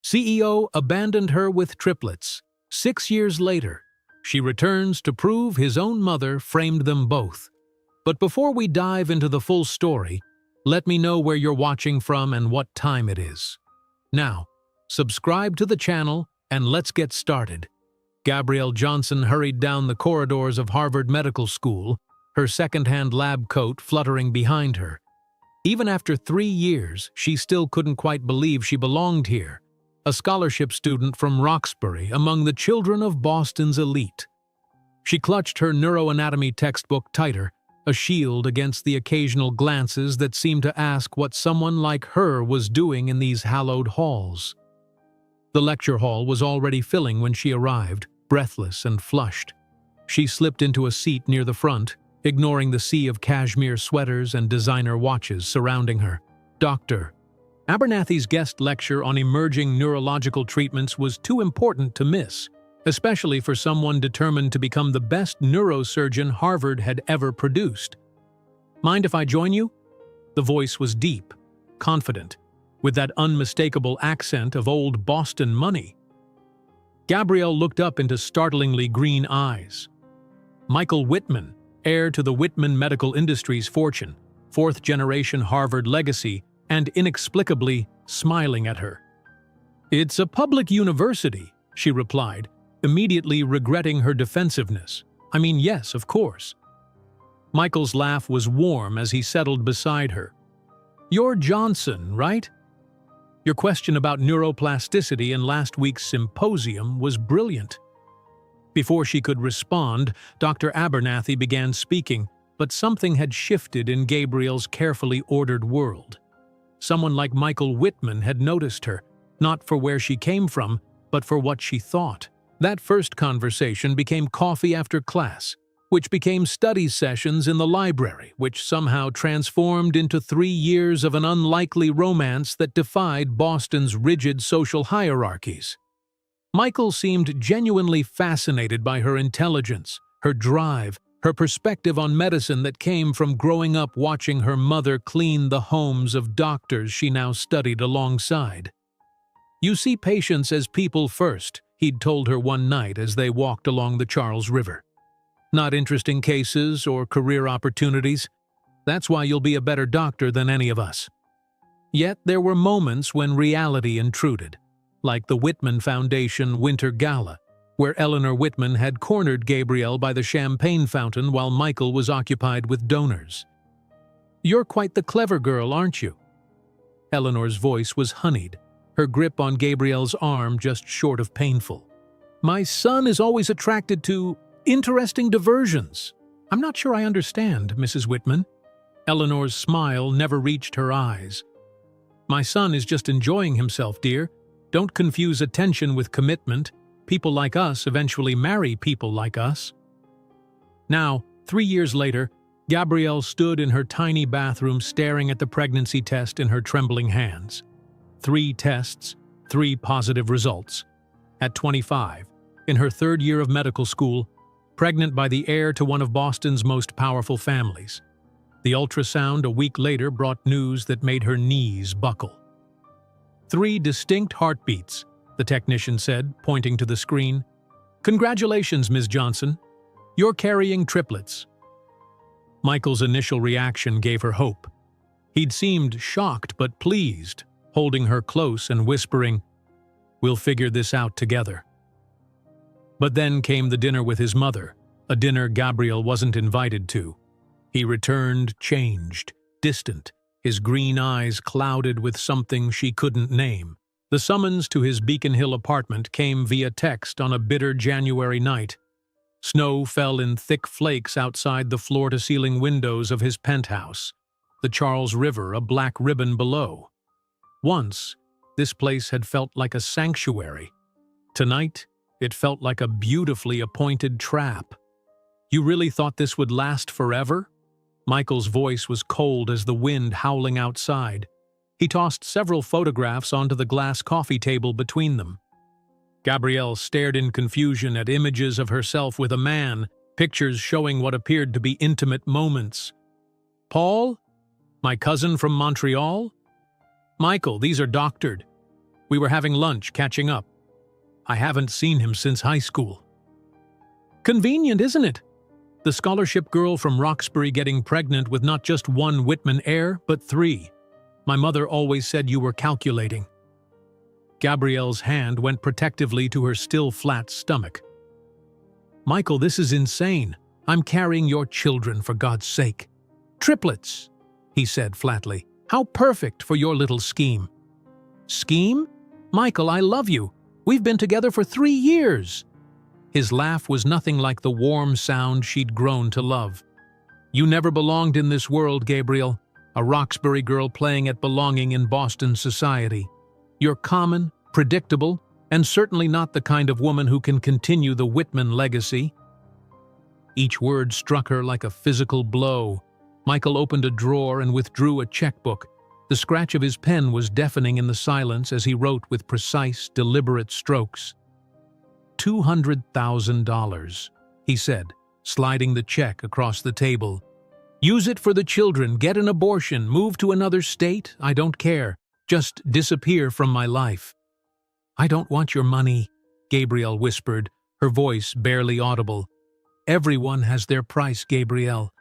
CEO abandoned her with triplets. 6 years later, she returns to prove his own mother framed them both. But before we dive into the full story, let me know where you're watching from and what time it is. Now, subscribe to the channel and let's get started. Gabrielle Johnson hurried down the corridors of Harvard Medical School, her second-hand lab coat fluttering behind her. Even after 3 years, she still couldn't quite believe she belonged here, a scholarship student from Roxbury among the children of Boston's elite. She clutched her neuroanatomy textbook tighter, a shield against the occasional glances that seemed to ask what someone like her was doing in these hallowed halls. The lecture hall was already filling when she arrived, breathless and flushed. She slipped into a seat near the front, ignoring the sea of cashmere sweaters and designer watches surrounding her. Dr. Abernathy's guest lecture on emerging neurological treatments was too important to miss, especially for someone determined to become the best neurosurgeon Harvard had ever produced. "Mind if I join you?" The voice was deep, confident, with that unmistakable accent of old Boston money. Gabrielle looked up into startlingly green eyes. Michael Whitman, heir to the Whitman Medical Industries fortune, fourth-generation Harvard legacy, and inexplicably smiling at her. "It's a public university," she replied, immediately regretting her defensiveness. "I mean, yes, of course." Michael's laugh was warm as he settled beside her. "You're Johnson, right? Your question about neuroplasticity in last week's symposium was brilliant." Before she could respond, Dr. Abernathy began speaking, but something had shifted in Gabrielle's carefully ordered world. Someone like Michael Whitman had noticed her, not for where she came from, but for what she thought. That first conversation became coffee after class, which became study sessions in the library, which somehow transformed into 3 years of an unlikely romance that defied Boston's rigid social hierarchies. Michael seemed genuinely fascinated by her intelligence, her drive, her perspective on medicine that came from growing up watching her mother clean the homes of doctors she now studied alongside. "You see patients as people first," he'd told her one night as they walked along the Charles River. "Not interesting cases or career opportunities. That's why you'll be a better doctor than any of us." Yet there were moments when reality intruded, like the Whitman Foundation Winter Gala, where Eleanor Whitman had cornered Gabrielle by the champagne fountain while Michael was occupied with donors. "You're quite the clever girl, aren't you?" Eleanor's voice was honeyed, her grip on Gabrielle's arm just short of painful. "My son is always attracted to interesting diversions." "I'm not sure I understand, Mrs. Whitman." Eleanor's smile never reached her eyes. "My son is just enjoying himself, dear. Don't confuse attention with commitment. People like us eventually marry people like us." Now, 3 years later, Gabrielle stood in her tiny bathroom staring at the pregnancy test in her trembling hands. 3 tests, 3 positive results. At 25, in her 3rd year of medical school, pregnant by the heir to one of Boston's most powerful families. The ultrasound a week later brought news that made her knees buckle. 3 distinct heartbeats, the technician said, pointing to the screen. "Congratulations, Ms. Johnson. You're carrying triplets." Michael's initial reaction gave her hope. He'd seemed shocked but pleased, holding her close and whispering, "We'll figure this out together." But then came the dinner with his mother, a dinner Gabrielle wasn't invited to. He returned changed, distant, his green eyes clouded with something she couldn't name. The summons to his Beacon Hill apartment came via text on a bitter January night. Snow fell in thick flakes outside the floor-to-ceiling windows of his penthouse, the Charles River a black ribbon below. Once, this place had felt like a sanctuary. Tonight, it felt like a beautifully appointed trap. "You really thought this would last forever?" Michael's voice was cold as the wind howling outside. He tossed several photographs onto the glass coffee table between them. Gabrielle stared in confusion at images of herself with a man, pictures showing what appeared to be intimate moments. "Paul? My cousin from Montreal?" "Michael, these are doctored." We were having lunch, catching up. I haven't seen him since high school. Convenient, isn't it? The scholarship girl from Roxbury getting pregnant with not just one Whitman heir, but 3. My mother always said you were calculating. Gabrielle's hand went protectively to her still flat stomach. Michael, this is insane. I'm carrying your children, for God's sake. Triplets, he said flatly. How perfect for your little scheme. Scheme? Michael, I love you. We've been together for 3 years. His laugh was nothing like the warm sound she'd grown to love. You never belonged in this world, Gabriel, a Roxbury girl playing at belonging in Boston society. You're common, predictable, and certainly not the kind of woman who can continue the Whitman legacy. Each word struck her like a physical blow. Michael opened a drawer and withdrew a checkbook. The scratch of his pen was deafening in the silence as he wrote with precise, deliberate strokes. $200,000, he said, sliding the check across the table. Use it for the children, get an abortion, move to another state, I don't care. Just disappear from my life. I don't want your money, Gabrielle whispered, her voice barely audible. Everyone has their price, Gabrielle,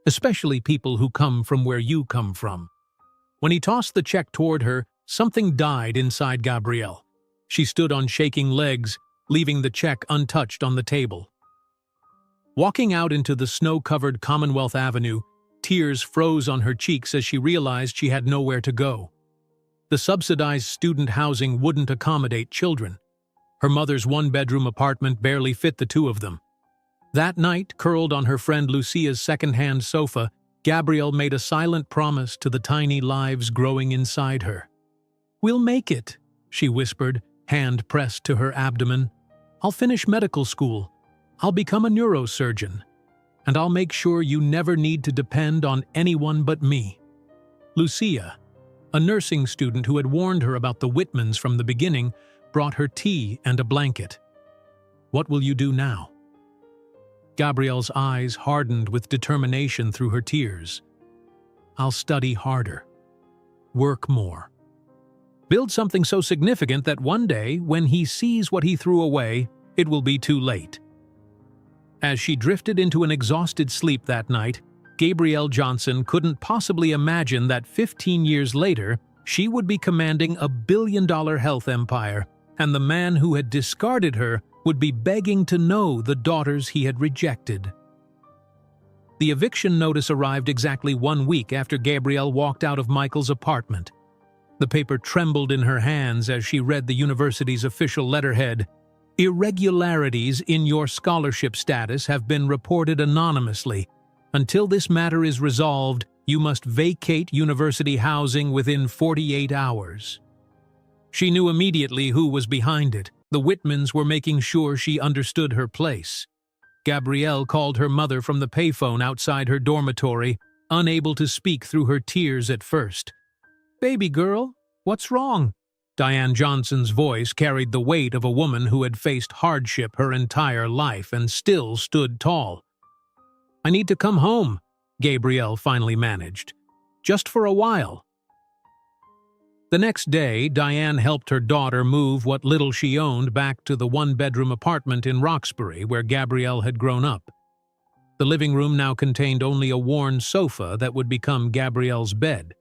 especially people who come from where you come from. When he tossed the check toward her, something died inside Gabrielle. She stood on shaking legs, leaving the check untouched on the table. Walking out into the snow-covered Commonwealth Avenue, tears froze on her cheeks as she realized she had nowhere to go. The subsidized student housing wouldn't accommodate children. Her mother's one-bedroom apartment barely fit the 2 of them. That night, curled on her friend Lucia's second-hand sofa, Gabrielle made a silent promise to the tiny lives growing inside her. We'll make it, she whispered, hand pressed to her abdomen. I'll finish medical school. I'll become a neurosurgeon. And I'll make sure you never need to depend on anyone but me. Lucia, a nursing student who had warned her about the Whitmans from the beginning, brought her tea and a blanket. What will you do now? Gabrielle's eyes hardened with determination through her tears. I'll study harder. Work more. Build something so significant that one day, when he sees what he threw away, it will be too late. As she drifted into an exhausted sleep that night, Gabrielle Johnson couldn't possibly imagine that 15 years later, she would be commanding a billion-dollar health empire, and the man who had discarded her would be begging to know the daughters he had rejected. The eviction notice arrived exactly 1 week after Gabrielle walked out of Michael's apartment. The paper trembled in her hands as she read the university's official letterhead. Irregularities in your scholarship status have been reported anonymously. Until this matter is resolved, you must vacate university housing within 48 hours. She knew immediately who was behind it. The Whitmans were making sure she understood her place. Gabrielle called her mother from the payphone outside her dormitory, unable to speak through her tears at first. Baby girl, what's wrong? Diane Johnson's voice carried the weight of a woman who had faced hardship her entire life and still stood tall. I need to come home, Gabrielle finally managed. Just for a while. The next day, Diane helped her daughter move what little she owned back to the one-bedroom apartment in Roxbury where Gabrielle had grown up. The living room now contained only a worn sofa that would become Gabrielle's bed,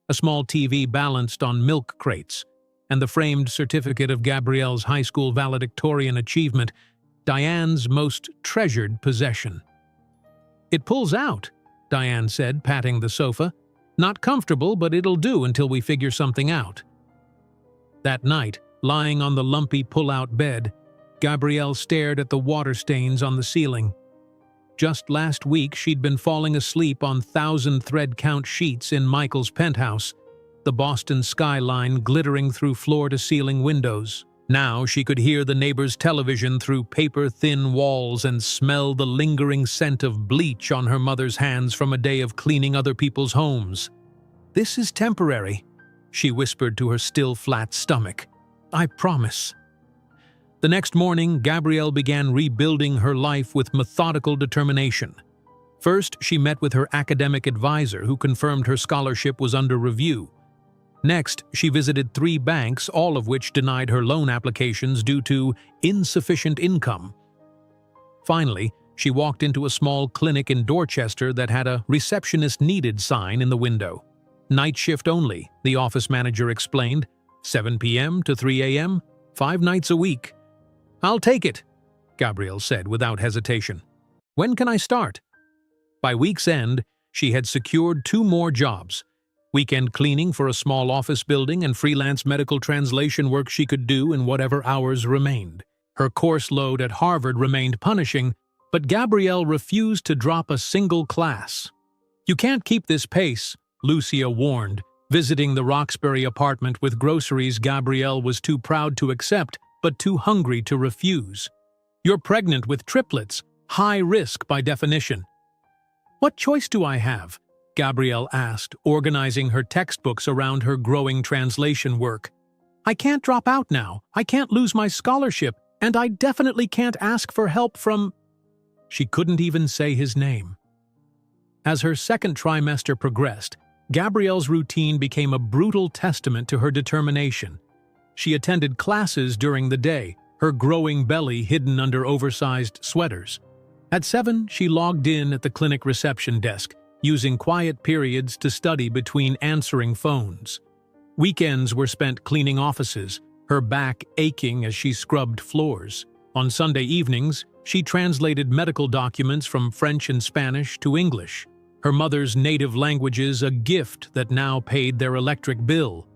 a small TV balanced on milk crates, and the framed certificate of Gabrielle's high school valedictorian achievement, Diane's most treasured possession. It pulls out, Diane said, patting the sofa. Not comfortable, but it'll do until we figure something out. That night, lying on the lumpy pull-out bed, Gabrielle stared at the water stains on the ceiling. Just last week, she'd been falling asleep on 1,000-thread-count sheets in Michael's penthouse, the Boston skyline glittering through floor-to-ceiling windows. Now she could hear the neighbor's television through paper-thin walls and smell the lingering scent of bleach on her mother's hands from a day of cleaning other people's homes. This is temporary, she whispered to her still flat stomach. I promise. The next morning, Gabrielle began rebuilding her life with methodical determination. First, she met with her academic advisor who confirmed her scholarship was under review. Next, she visited 3 banks, all of which denied her loan applications due to insufficient income. Finally, she walked into a small clinic in Dorchester that had a "receptionist needed" sign in the window. "Night shift only," the office manager explained. 7 p.m. to 3 a.m., 5 nights a week. "I'll take it," Gabrielle said without hesitation. "When can I start?" By week's end, she had secured 2 more jobs: weekend cleaning for a small office building and freelance medical translation work she could do in whatever hours remained. Her course load at Harvard remained punishing, but Gabrielle refused to drop a single class. "You can't keep this pace," Lucia warned. Visiting the Roxbury apartment with groceries Gabrielle was too proud to accept, but too hungry to refuse. "You're pregnant with triplets, high risk by definition." "What choice do I have?" Gabrielle asked, organizing her textbooks around her growing translation work. "I can't drop out now, I can't lose my scholarship, and I definitely can't ask for help from—" She couldn't even say his name. As her second trimester progressed, Gabrielle's routine became a brutal testament to her determination. She attended classes during the day, her growing belly hidden under oversized sweaters. At 7, she logged in at the clinic reception desk, using quiet periods to study between answering phones. Weekends were spent cleaning offices, her back aching as she scrubbed floors. On Sunday evenings, she translated medical documents from French and Spanish to English, her mother's native languages a gift that now paid their electric bill.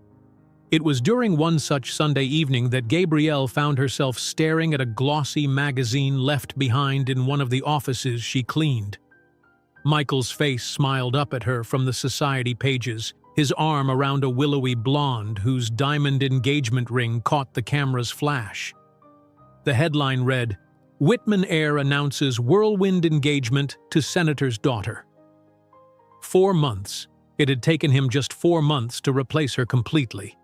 It was during one such Sunday evening that Gabrielle found herself staring at a glossy magazine left behind in one of the offices she cleaned. Michael's face smiled up at her from the society pages, his arm around a willowy blonde whose diamond engagement ring caught the camera's flash. The headline read, "Whitman heir announces whirlwind engagement to senator's daughter." 4 months. It had taken him just 4 months to replace her completely.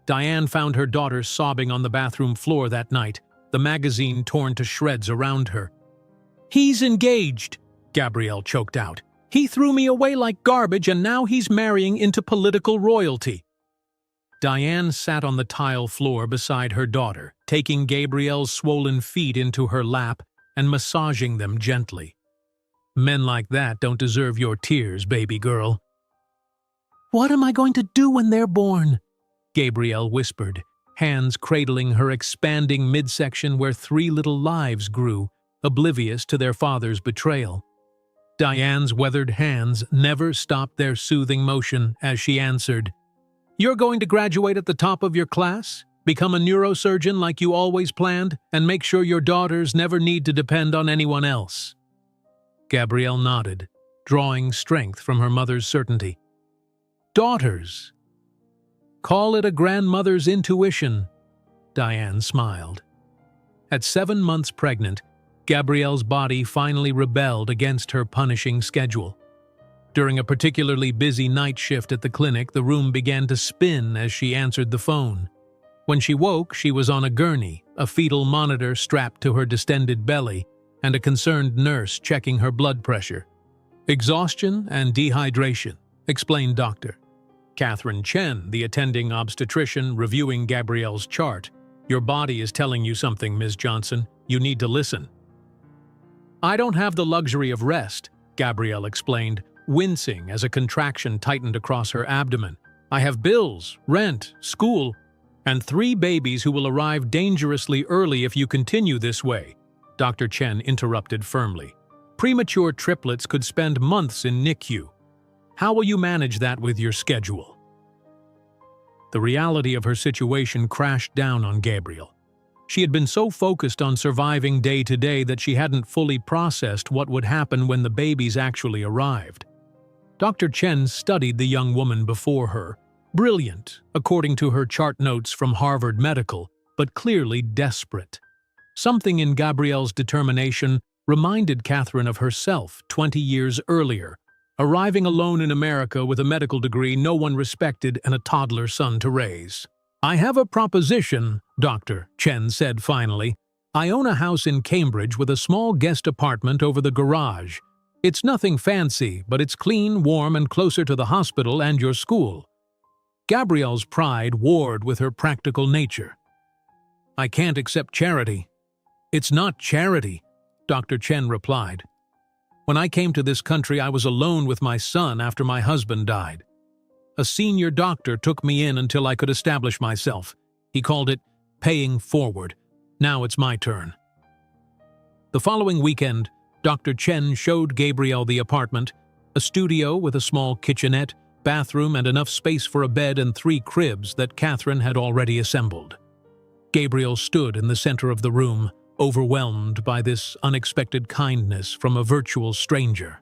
Diane found her daughter sobbing on the bathroom floor that night, the magazine torn to shreds around her. "He's engaged," Gabrielle choked out. "He threw me away like garbage and now he's marrying into political royalty." Diane sat on the tile floor beside her daughter, taking Gabrielle's swollen feet into her lap and massaging them gently. "Men like that don't deserve your tears, baby girl." "What am I going to do when they're born?" Gabrielle whispered, hands cradling her expanding midsection where 3 little lives grew, oblivious to their father's betrayal. Diane's weathered hands never stopped their soothing motion as she answered, "You're going to graduate at the top of your class, become a neurosurgeon like you always planned, and make sure your daughters never need to depend on anyone else." Gabrielle nodded, drawing strength from her mother's certainty. "Daughters. Call it a grandmother's intuition," Diane smiled. At 7 months pregnant, Gabrielle's body finally rebelled against her punishing schedule. During a particularly busy night shift at the clinic, the room began to spin as she answered the phone. When she woke, she was on a gurney, a fetal monitor strapped to her distended belly, and a concerned nurse checking her blood pressure. "Exhaustion and dehydration," explained Dr. Catherine Chen, the attending obstetrician, reviewing Gabrielle's chart. "Your body is telling you something, Ms. Johnson. You need to listen." "I don't have the luxury of rest," Gabrielle explained, wincing as a contraction tightened across her abdomen. "I have bills, rent, school, and 3 babies who will arrive dangerously early if you continue this way," Dr. Chen interrupted firmly. "Premature triplets could spend months in NICU. How will you manage that with your schedule?" The reality of her situation crashed down on Gabrielle. She had been so focused on surviving day to day that she hadn't fully processed what would happen when the babies actually arrived. Dr. Chen studied the young woman before her, brilliant, according to her chart notes from Harvard Medical, but clearly desperate. Something in Gabrielle's determination reminded Catherine of herself 20 years earlier, arriving alone in America with a medical degree no one respected and a toddler son to raise. "I have a proposition," Dr. Chen said finally. "I own a house in Cambridge with a small guest apartment over the garage. It's nothing fancy, but it's clean, warm, and closer to the hospital and your school." Gabrielle's pride warred with her practical nature. "I can't accept charity." "It's not charity," Dr. Chen replied. "When I came to this country, I was alone with my son after my husband died. A senior doctor took me in until I could establish myself. He called it paying forward. Now it's my turn." The following weekend, Dr. Chen showed Gabrielle the apartment, a studio with a small kitchenette, bathroom, and enough space for a bed and 3 cribs that Catherine had already assembled. Gabrielle stood in the center of the room, overwhelmed by this unexpected kindness from a virtual stranger.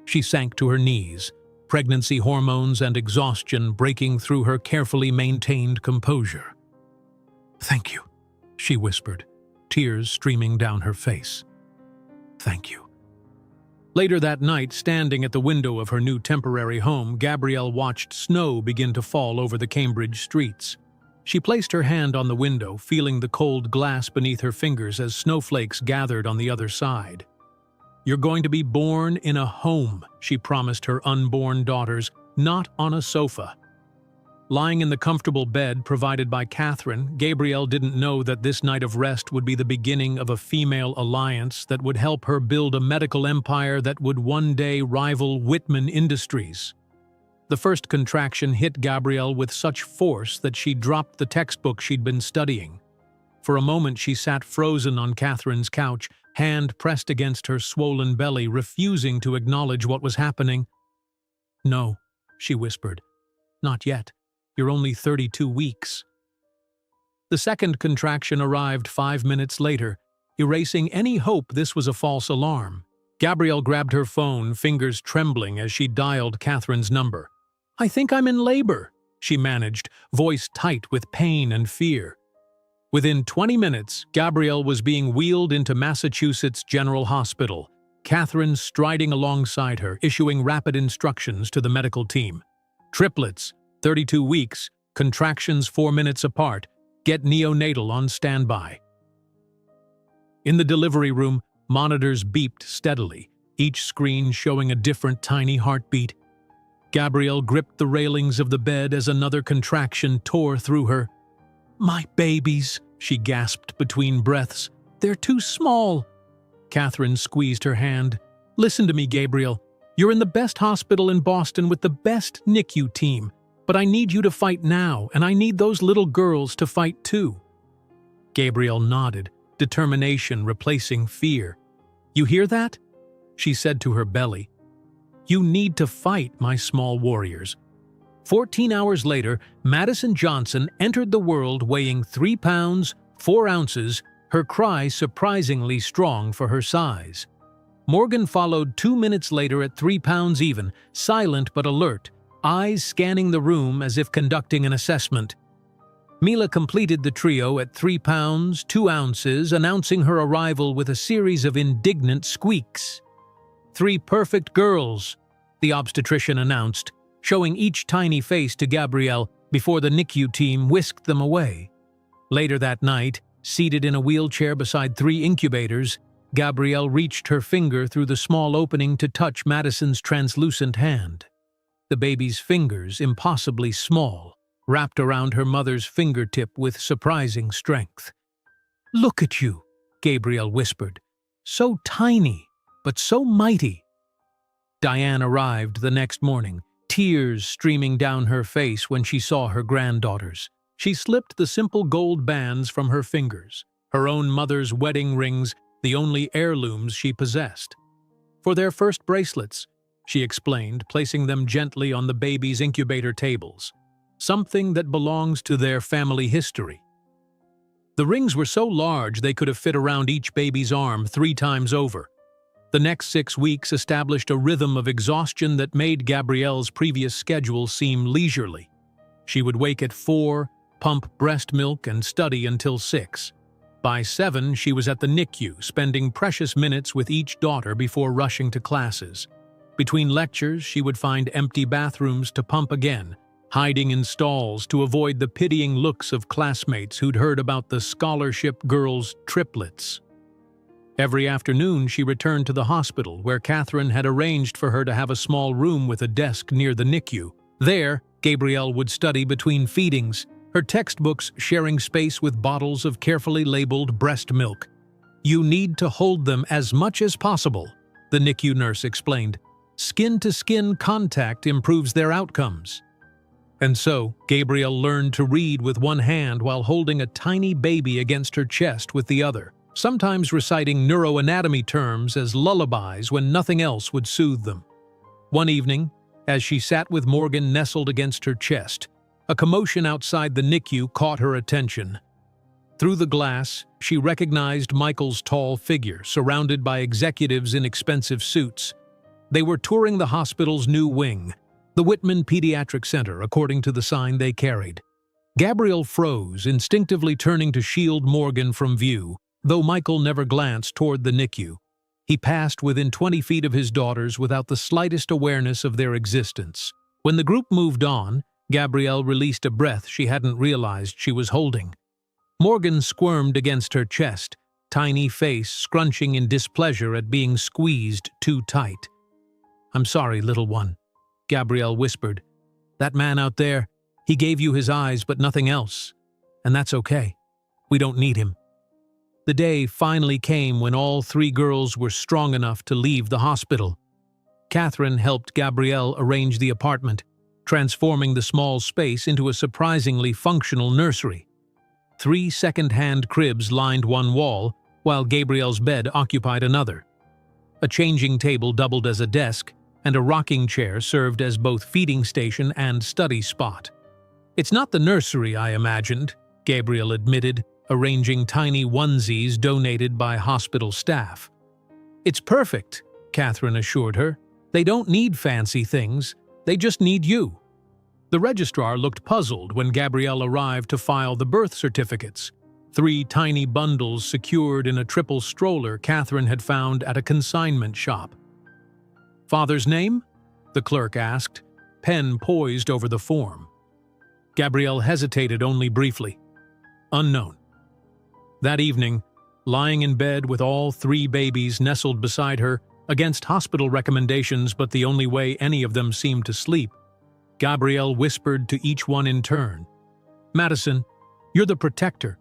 She sank to her knees, pregnancy hormones and exhaustion breaking through her carefully maintained composure. "Thank you," she whispered, tears streaming down her face. "Thank you." Later that night, standing at the window of her new temporary home, Gabrielle watched snow begin to fall over the Cambridge streets. She placed her hand on the window, feeling the cold glass beneath her fingers as snowflakes gathered on the other side. "You're going to be born in a home," she promised her unborn daughters, "not on a sofa." Lying in the comfortable bed provided by Catherine, Gabrielle didn't know that this night of rest would be the beginning of a female alliance that would help her build a medical empire that would one day rival Whitman Industries. The first contraction hit Gabrielle with such force that she dropped the textbook she'd been studying. For a moment she sat frozen on Catherine's couch, hand pressed against her swollen belly, refusing to acknowledge what was happening. "No," she whispered. "Not yet. You're only 32 weeks." The second contraction arrived 5 minutes later, erasing any hope this was a false alarm. Gabrielle grabbed her phone, fingers trembling as she dialed Catherine's number. "I think I'm in labor," she managed, voice tight with pain and fear. Within 20 minutes, Gabrielle was being wheeled into Massachusetts General Hospital, Catherine striding alongside her, issuing rapid instructions to the medical team. "Triplets, 32 weeks, contractions 4 minutes apart, get neonatal on standby." In the delivery room, monitors beeped steadily, each screen showing a different tiny heartbeat. Gabrielle gripped the railings of the bed as another contraction tore through her. "My babies," she gasped between breaths. "They're too small." Catherine squeezed her hand. "Listen to me, Gabrielle. You're in the best hospital in Boston with the best NICU team. But I need you to fight now, and I need those little girls to fight too." Gabrielle nodded, determination replacing fear. "You hear that?" she said to her belly. "You need to fight, my small warriors." 14 hours later, Madison Johnson entered the world weighing 3 pounds, 4 ounces, her cry surprisingly strong for her size. Morgan followed 2 minutes later at 3 pounds even, silent but alert, eyes scanning the room as if conducting an assessment. Mila completed the trio at 3 pounds, 2 ounces, announcing her arrival with a series of indignant squeaks. "3 perfect girls," the obstetrician announced, showing each tiny face to Gabrielle before the NICU team whisked them away. Later that night, seated in a wheelchair beside 3 incubators, Gabrielle reached her finger through the small opening to touch Madison's translucent hand. The baby's fingers, impossibly small, wrapped around her mother's fingertip with surprising strength. "Look at you," Gabrielle whispered. "So tiny, but so mighty." Diane arrived the next morning, tears streaming down her face when she saw her granddaughters. She slipped the simple gold bands from her fingers, her own mother's wedding rings, the only heirlooms she possessed. "For their first bracelets," she explained, placing them gently on the baby's incubator tables. "Something that belongs to their family history." The rings were so large they could have fit around each baby's arm 3 times over. The next 6 weeks established a rhythm of exhaustion that made Gabrielle's previous schedule seem leisurely. She would wake at 4, pump breast milk, and study until 6. By 7, she was at the NICU, spending precious minutes with each daughter before rushing to classes. Between lectures, she would find empty bathrooms to pump again, hiding in stalls to avoid the pitying looks of classmates who'd heard about the scholarship girls' triplets. Every afternoon, she returned to the hospital, where Catherine had arranged for her to have a small room with a desk near the NICU. There, Gabrielle would study between feedings, her textbooks sharing space with bottles of carefully labeled breast milk. "You need to hold them as much as possible," the NICU nurse explained. "Skin-to-skin contact improves their outcomes." And so, Gabrielle learned to read with one hand while holding a tiny baby against her chest with the other, sometimes reciting neuroanatomy terms as lullabies when nothing else would soothe them. One evening, as she sat with Morgan nestled against her chest, a commotion outside the NICU caught her attention. Through the glass, she recognized Michael's tall figure, surrounded by executives in expensive suits. They were touring the hospital's new wing, the Whitman Pediatric Center, according to the sign they carried. Gabrielle froze, instinctively turning to shield Morgan from view, though Michael never glanced toward the NICU. He passed within 20 feet of his daughters without the slightest awareness of their existence. When the group moved on, Gabrielle released a breath she hadn't realized she was holding. Morgan squirmed against her chest, tiny face scrunching in displeasure at being squeezed too tight. "I'm sorry, little one," Gabrielle whispered. "That man out there, he gave you his eyes but nothing else. And that's okay. We don't need him." The day finally came when all three girls were strong enough to leave the hospital. Catherine helped Gabrielle arrange the apartment, transforming the small space into a surprisingly functional nursery. 3 second-hand cribs lined one wall, while Gabrielle's bed occupied another. A changing table doubled as a desk, and a rocking chair served as both feeding station and study spot. "It's not the nursery I imagined," Gabrielle admitted, arranging tiny onesies donated by hospital staff. "It's perfect," Catherine assured her. "They don't need fancy things, they just need you." The registrar looked puzzled when Gabrielle arrived to file the birth certificates, 3 tiny bundles secured in a triple stroller Catherine had found at a consignment shop. "Father's name?" the clerk asked, pen poised over the form. Gabrielle hesitated only briefly. "Unknown." That evening, lying in bed with all 3 babies nestled beside her, against hospital recommendations but the only way any of them seemed to sleep, Gabrielle whispered to each one in turn. "Madison, you're the protector.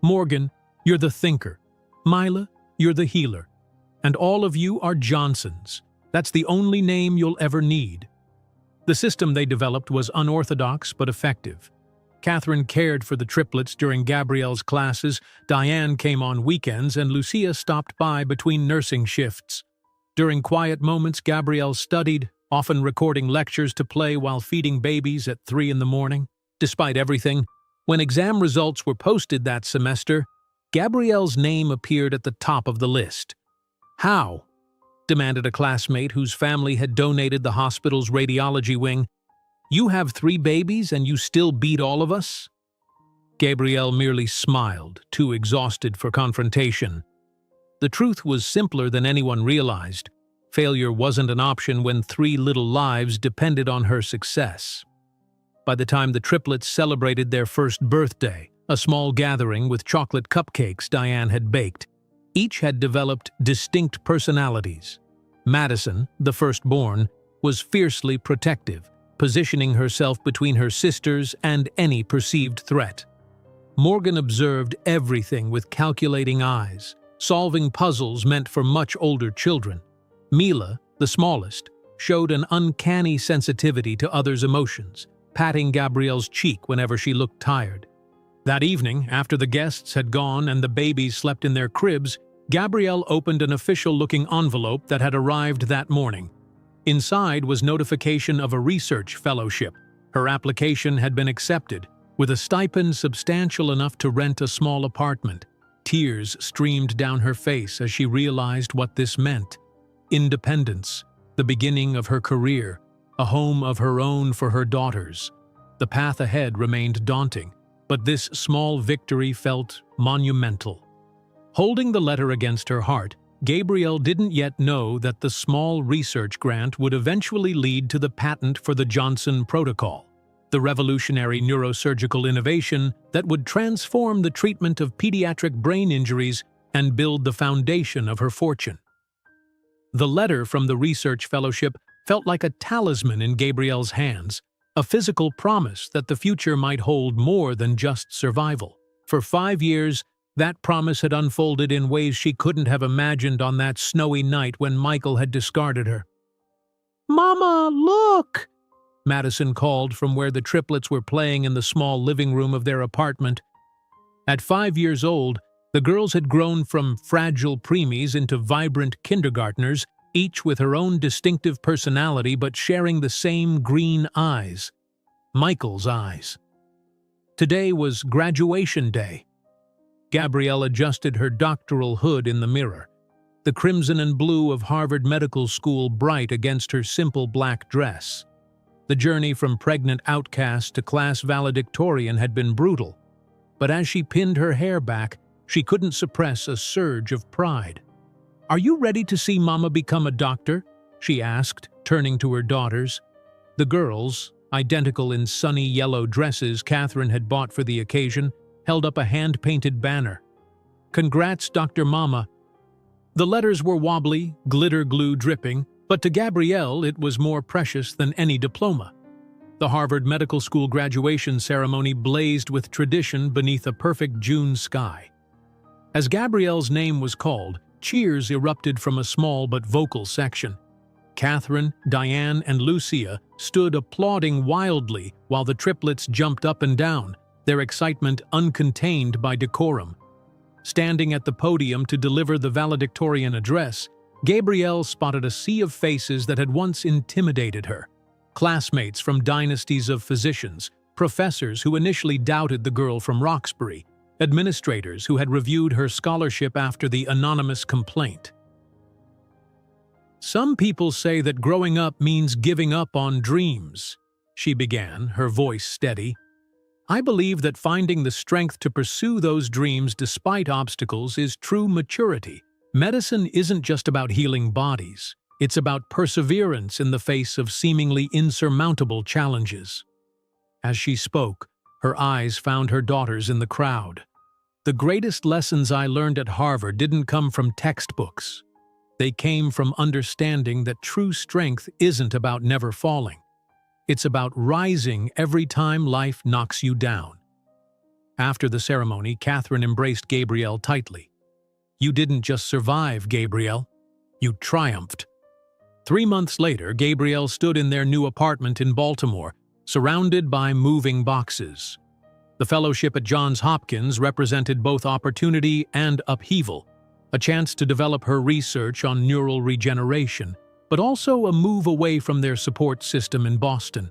Morgan, you're the thinker. Mila, you're the healer. And all of you are Johnsons. That's the only name you'll ever need." The system they developed was unorthodox but effective. Catherine cared for the triplets during Gabrielle's classes, Diane came on weekends, and Lucia stopped by between nursing shifts. During quiet moments, Gabrielle studied, often recording lectures to play while feeding babies at 3 in the morning. Despite everything, when exam results were posted that semester, Gabrielle's name appeared at the top of the list. "How?" demanded a classmate whose family had donated the hospital's radiology wing. "You have 3 babies and you still beat all of us?" Gabrielle merely smiled, too exhausted for confrontation. The truth was simpler than anyone realized. Failure wasn't an option when 3 little lives depended on her success. By the time the triplets celebrated their first birthday, a small gathering with chocolate cupcakes Diane had baked, each had developed distinct personalities. Madison, the firstborn, was fiercely protective, positioning herself between her sisters and any perceived threat. Morgan observed everything with calculating eyes, solving puzzles meant for much older children. Mila, the smallest, showed an uncanny sensitivity to others' emotions, patting Gabrielle's cheek whenever she looked tired. That evening, after the guests had gone and the babies slept in their cribs, Gabrielle opened an official-looking envelope that had arrived that morning. Inside was notification of a research fellowship. Her application had been accepted, with a stipend substantial enough to rent a small apartment. Tears streamed down her face as she realized what this meant. Independence, the beginning of her career, a home of her own for her daughters. The path ahead remained daunting, but this small victory felt monumental. Holding the letter against her heart, Gabrielle didn't yet know that the small research grant would eventually lead to the patent for the Johnson Protocol, the revolutionary neurosurgical innovation that would transform the treatment of pediatric brain injuries and build the foundation of her fortune. The letter from the research fellowship felt like a talisman in Gabrielle's hands, a physical promise that the future might hold more than just survival. For 5 years, that promise had unfolded in ways she couldn't have imagined on that snowy night when Michael had discarded her. "Mama, look!" Madison called from where the triplets were playing in the small living room of their apartment. At 5 years old, the girls had grown from fragile preemies into vibrant kindergartners, each with her own distinctive personality but sharing the same green eyes. Michael's eyes. Today was graduation day. Gabrielle adjusted her doctoral hood in the mirror, the crimson and blue of Harvard Medical School bright against her simple black dress. The journey from pregnant outcast to class valedictorian had been brutal, but as she pinned her hair back, she couldn't suppress a surge of pride. "Are you ready to see Mama become a doctor?" she asked, turning to her daughters. The girls, identical in sunny yellow dresses Catherine had bought for the occasion, held up a hand-painted banner. "Congrats, Dr. Mama." The letters were wobbly, glitter glue dripping, but to Gabrielle it was more precious than any diploma. The Harvard Medical School graduation ceremony blazed with tradition beneath a perfect June sky. As Gabrielle's name was called, cheers erupted from a small but vocal section. Catherine, Diane, and Lucia stood applauding wildly while the triplets jumped up and down, their excitement uncontained by decorum. Standing at the podium to deliver the valedictorian address, Gabrielle spotted a sea of faces that had once intimidated her. Classmates from dynasties of physicians, professors who initially doubted the girl from Roxbury, administrators who had reviewed her scholarship after the anonymous complaint. "Some people say that growing up means giving up on dreams," she began, her voice steady. "I believe that finding the strength to pursue those dreams despite obstacles is true maturity. Medicine isn't just about healing bodies. It's about perseverance in the face of seemingly insurmountable challenges." As she spoke, her eyes found her daughters in the crowd. "The greatest lessons I learned at Harvard didn't come from textbooks. They came from understanding that true strength isn't about never falling. It's about rising every time life knocks you down." After the ceremony, Catherine embraced Gabrielle tightly. "You didn't just survive, Gabrielle. You triumphed." 3 months later, Gabrielle stood in their new apartment in Baltimore, surrounded by moving boxes. The fellowship at Johns Hopkins represented both opportunity and upheaval, a chance to develop her research on neural regeneration, but also a move away from their support system in Boston.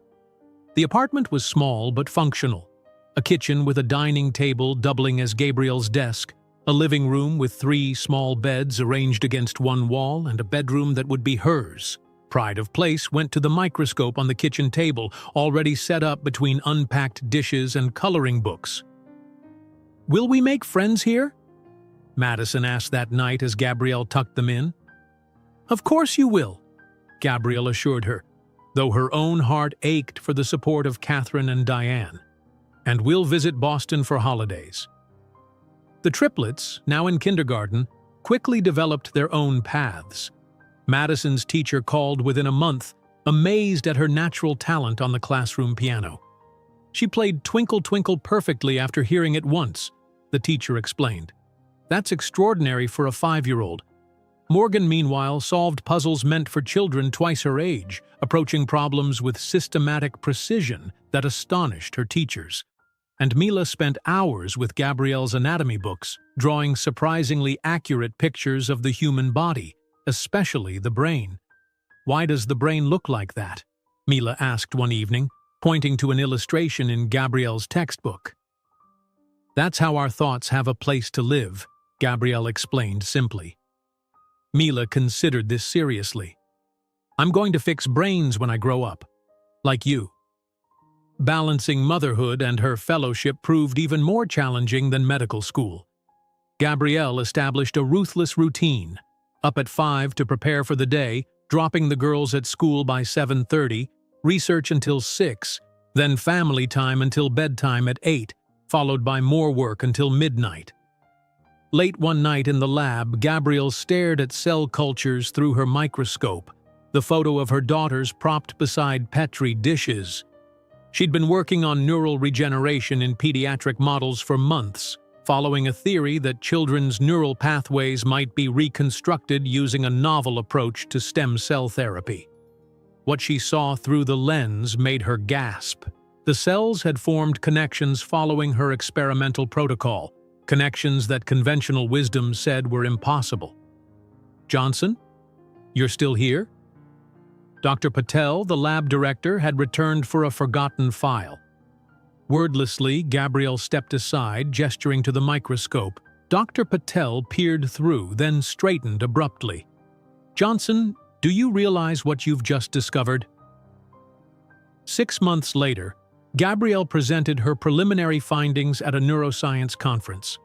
The apartment was small but functional, a kitchen with a dining table doubling as Gabrielle's desk, a living room with 3 small beds arranged against one wall, and a bedroom that would be hers. Pride of place went to the microscope on the kitchen table, already set up between unpacked dishes and coloring books. "Will we make friends here?" Madison asked that night as Gabrielle tucked them in. "Of course you will," Gabrielle assured her, though her own heart ached for the support of Catherine and Diane. "And we'll visit Boston for holidays." The triplets, now in kindergarten, quickly developed their own paths. Madison's teacher called within a month, amazed at her natural talent on the classroom piano. "She played Twinkle Twinkle perfectly after hearing it once," the teacher explained. "That's extraordinary for a 5-year-old. Morgan, meanwhile, solved puzzles meant for children twice her age, approaching problems with systematic precision that astonished her teachers. And Mila spent hours with Gabrielle's anatomy books, drawing surprisingly accurate pictures of the human body, especially the brain. "Why does the brain look like that?" Mila asked one evening, pointing to an illustration in Gabrielle's textbook. "That's how our thoughts have a place to live," Gabrielle explained simply. Mila considered this seriously. "I'm going to fix brains when I grow up, like you." Balancing motherhood and her fellowship proved even more challenging than medical school. Gabrielle established a ruthless routine, up at 5 to prepare for the day, dropping the girls at school by 7:30, research until 6, then family time until bedtime at 8, followed by more work until midnight. Late one night in the lab, Gabrielle stared at cell cultures through her microscope, the photo of her daughters propped beside Petri dishes. She'd been working on neural regeneration in pediatric models for months, following a theory that children's neural pathways might be reconstructed using a novel approach to stem cell therapy. What she saw through the lens made her gasp. The cells had formed connections following her experimental protocol, connections that conventional wisdom said were impossible. "Johnson, you're still here?" Dr. Patel, the lab director, had returned for a forgotten file. Wordlessly, Gabrielle stepped aside, gesturing to the microscope. Dr. Patel peered through, then straightened abruptly. "Johnson, do you realize what you've just discovered?" 6 months later, Gabrielle presented her preliminary findings at a neuroscience conference.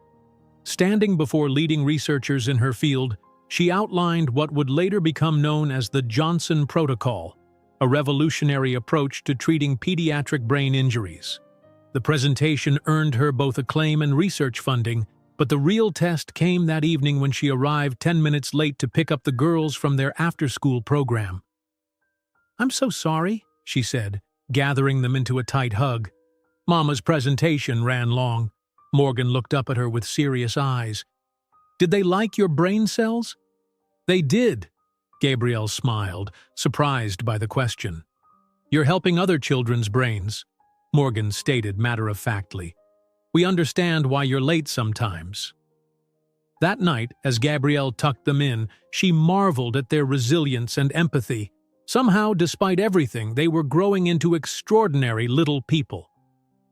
Standing before leading researchers in her field, she outlined what would later become known as the Johnson Protocol, a revolutionary approach to treating pediatric brain injuries. The presentation earned her both acclaim and research funding, but the real test came that evening when she arrived 10 minutes late to pick up the girls from their after-school program. "I'm so sorry," she said, gathering them into a tight hug. Mama's presentation ran long. Morgan looked up at her with serious eyes. "Did they like your brain cells?" "They did," Gabrielle smiled, surprised by the question. "You're helping other children's brains," Morgan stated matter-of-factly. "We understand why you're late sometimes." That night, as Gabrielle tucked them in, she marveled at their resilience and empathy. Somehow, despite everything, they were growing into extraordinary little people.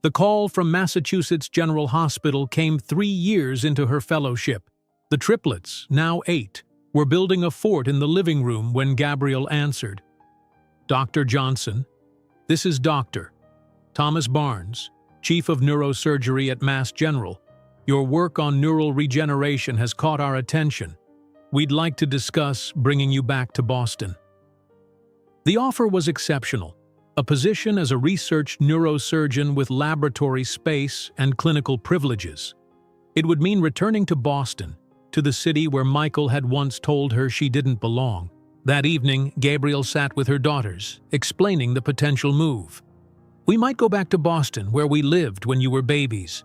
The call from Massachusetts General Hospital came 3 years into her fellowship. The triplets, now 8, were building a fort in the living room when Gabrielle answered. "Dr. Johnson, this is Dr. Thomas Barnes, Chief of Neurosurgery at Mass General. Your work on neural regeneration has caught our attention. We'd like to discuss bringing you back to Boston." The offer was exceptional, a position as a research neurosurgeon with laboratory space and clinical privileges. It would mean returning to Boston, to the city where Michael had once told her she didn't belong. That evening, Gabrielle sat with her daughters, explaining the potential move. "We might go back to Boston, where we lived when you were babies."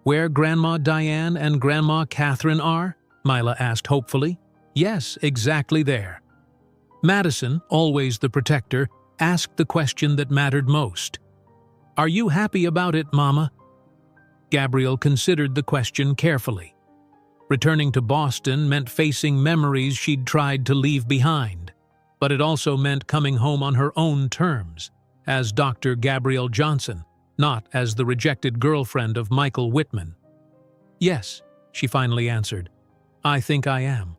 "Where Grandma Diane and Grandma Catherine are?" Mila asked hopefully. "Yes, exactly there." Madison, always the protector, asked the question that mattered most. "Are you happy about it, Mama?" Gabrielle considered the question carefully. Returning to Boston meant facing memories she'd tried to leave behind, but it also meant coming home on her own terms, as Dr. Gabrielle Johnson, not as the rejected girlfriend of Michael Whitman. "Yes," she finally answered. "I think I am."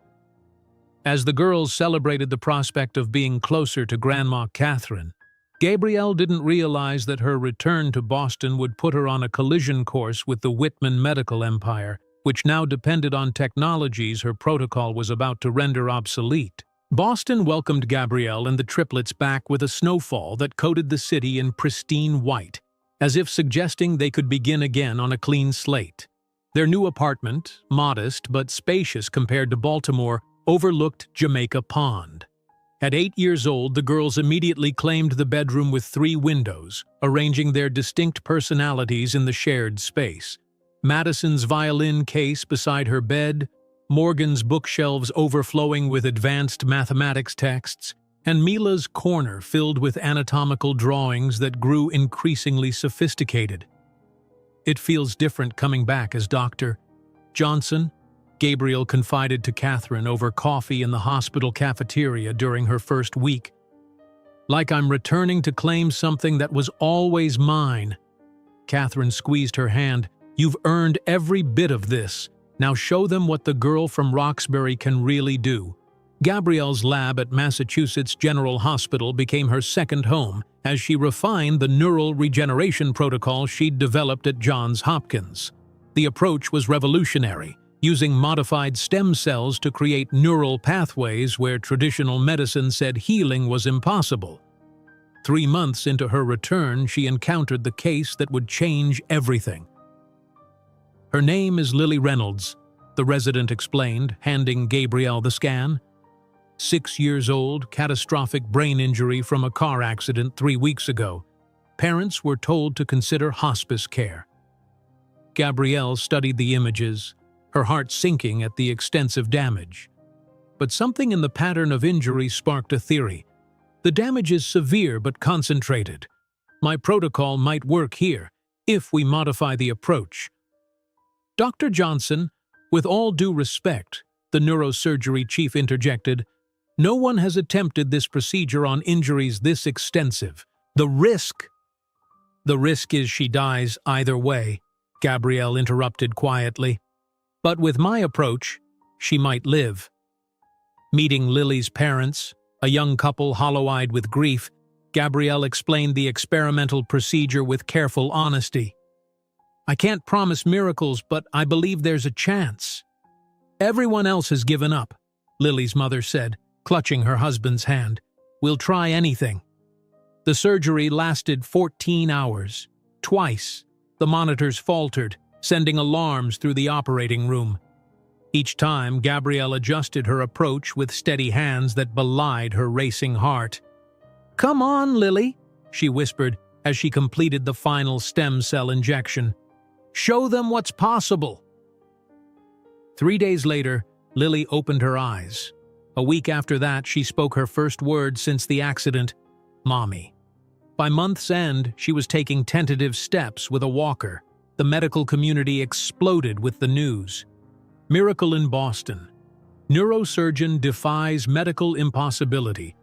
As the girls celebrated the prospect of being closer to Grandma Catherine, Gabrielle didn't realize that her return to Boston would put her on a collision course with the Whitman medical empire, which now depended on technologies her protocol was about to render obsolete. Boston welcomed Gabrielle and the triplets back with a snowfall that coated the city in pristine white, as if suggesting they could begin again on a clean slate. Their new apartment, modest but spacious compared to Baltimore, overlooked Jamaica Pond. At 8 years old, the girls immediately claimed the bedroom with 3 windows, arranging their distinct personalities in the shared space. Madison's violin case beside her bed, Morgan's bookshelves overflowing with advanced mathematics texts, and Mila's corner filled with anatomical drawings that grew increasingly sophisticated. "It feels different coming back as Dr. Johnson," Gabrielle confided to Catherine over coffee in the hospital cafeteria during her first week. "Like I'm returning to claim something that was always mine." Catherine squeezed her hand. "You've earned every bit of this. Now show them what the girl from Roxbury can really do." Gabrielle's lab at Massachusetts General Hospital became her second home as she refined the neural regeneration protocol she'd developed at Johns Hopkins. The approach was revolutionary, using modified stem cells to create neural pathways where traditional medicine said healing was impossible. 3 months into her return, she encountered the case that would change everything. "Her name is Lily Reynolds," the resident explained, handing Gabrielle the scan. 6 years old, catastrophic brain injury from a car accident 3 weeks ago. parents were told to consider hospice care. Gabrielle studied the images, her heart sinking at the extensive damage. But something in the pattern of injury sparked a theory. The damage is severe but concentrated. My protocol might work here, if we modify the approach. Dr. Johnson, with all due respect, the neurosurgery chief interjected, no one has attempted this procedure on injuries this extensive. The risk is she dies either way, Gabrielle interrupted quietly. But with my approach, she might live. Meeting Lily's parents, a young couple hollow-eyed with grief, Gabrielle explained the experimental procedure with careful honesty. I can't promise miracles, but I believe there's a chance. Everyone else has given up, Lily's mother said, clutching her husband's hand. We'll try anything. The surgery lasted 14 hours. Twice, the monitors faltered, sending alarms through the operating room. Each time, Gabrielle adjusted her approach with steady hands that belied her racing heart. Come on, Lily, she whispered as she completed the final stem cell injection. Show them what's possible. 3 days later, Lily opened her eyes. A week after that, she spoke her first word since the accident, Mommy. By month's end, she was taking tentative steps with a walker. The medical community exploded with the news. Miracle in Boston. Neurosurgeon defies medical impossibility,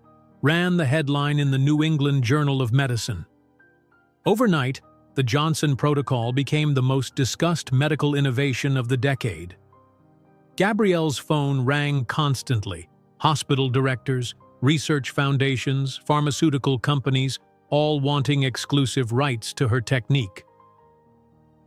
ran the headline in the New England Journal of Medicine. Overnight, the Johnson Protocol became the most discussed medical innovation of the decade. Gabrielle's phone rang constantly. Hospital directors, research foundations, pharmaceutical companies, all wanting exclusive rights to her technique.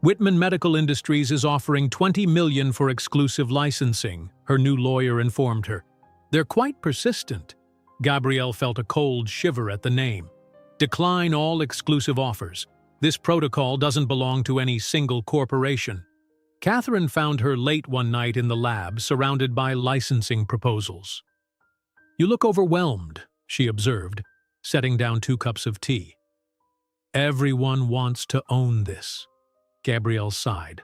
Whitman Medical Industries is offering $20 million for exclusive licensing, her new lawyer informed her. They're quite persistent. Gabrielle felt a cold shiver at the name. Decline all exclusive offers. This protocol doesn't belong to any single corporation. Catherine found her late one night in the lab, surrounded by licensing proposals. You look overwhelmed, she observed, setting down 2 cups of tea. Everyone wants to own this. Gabrielle sighed.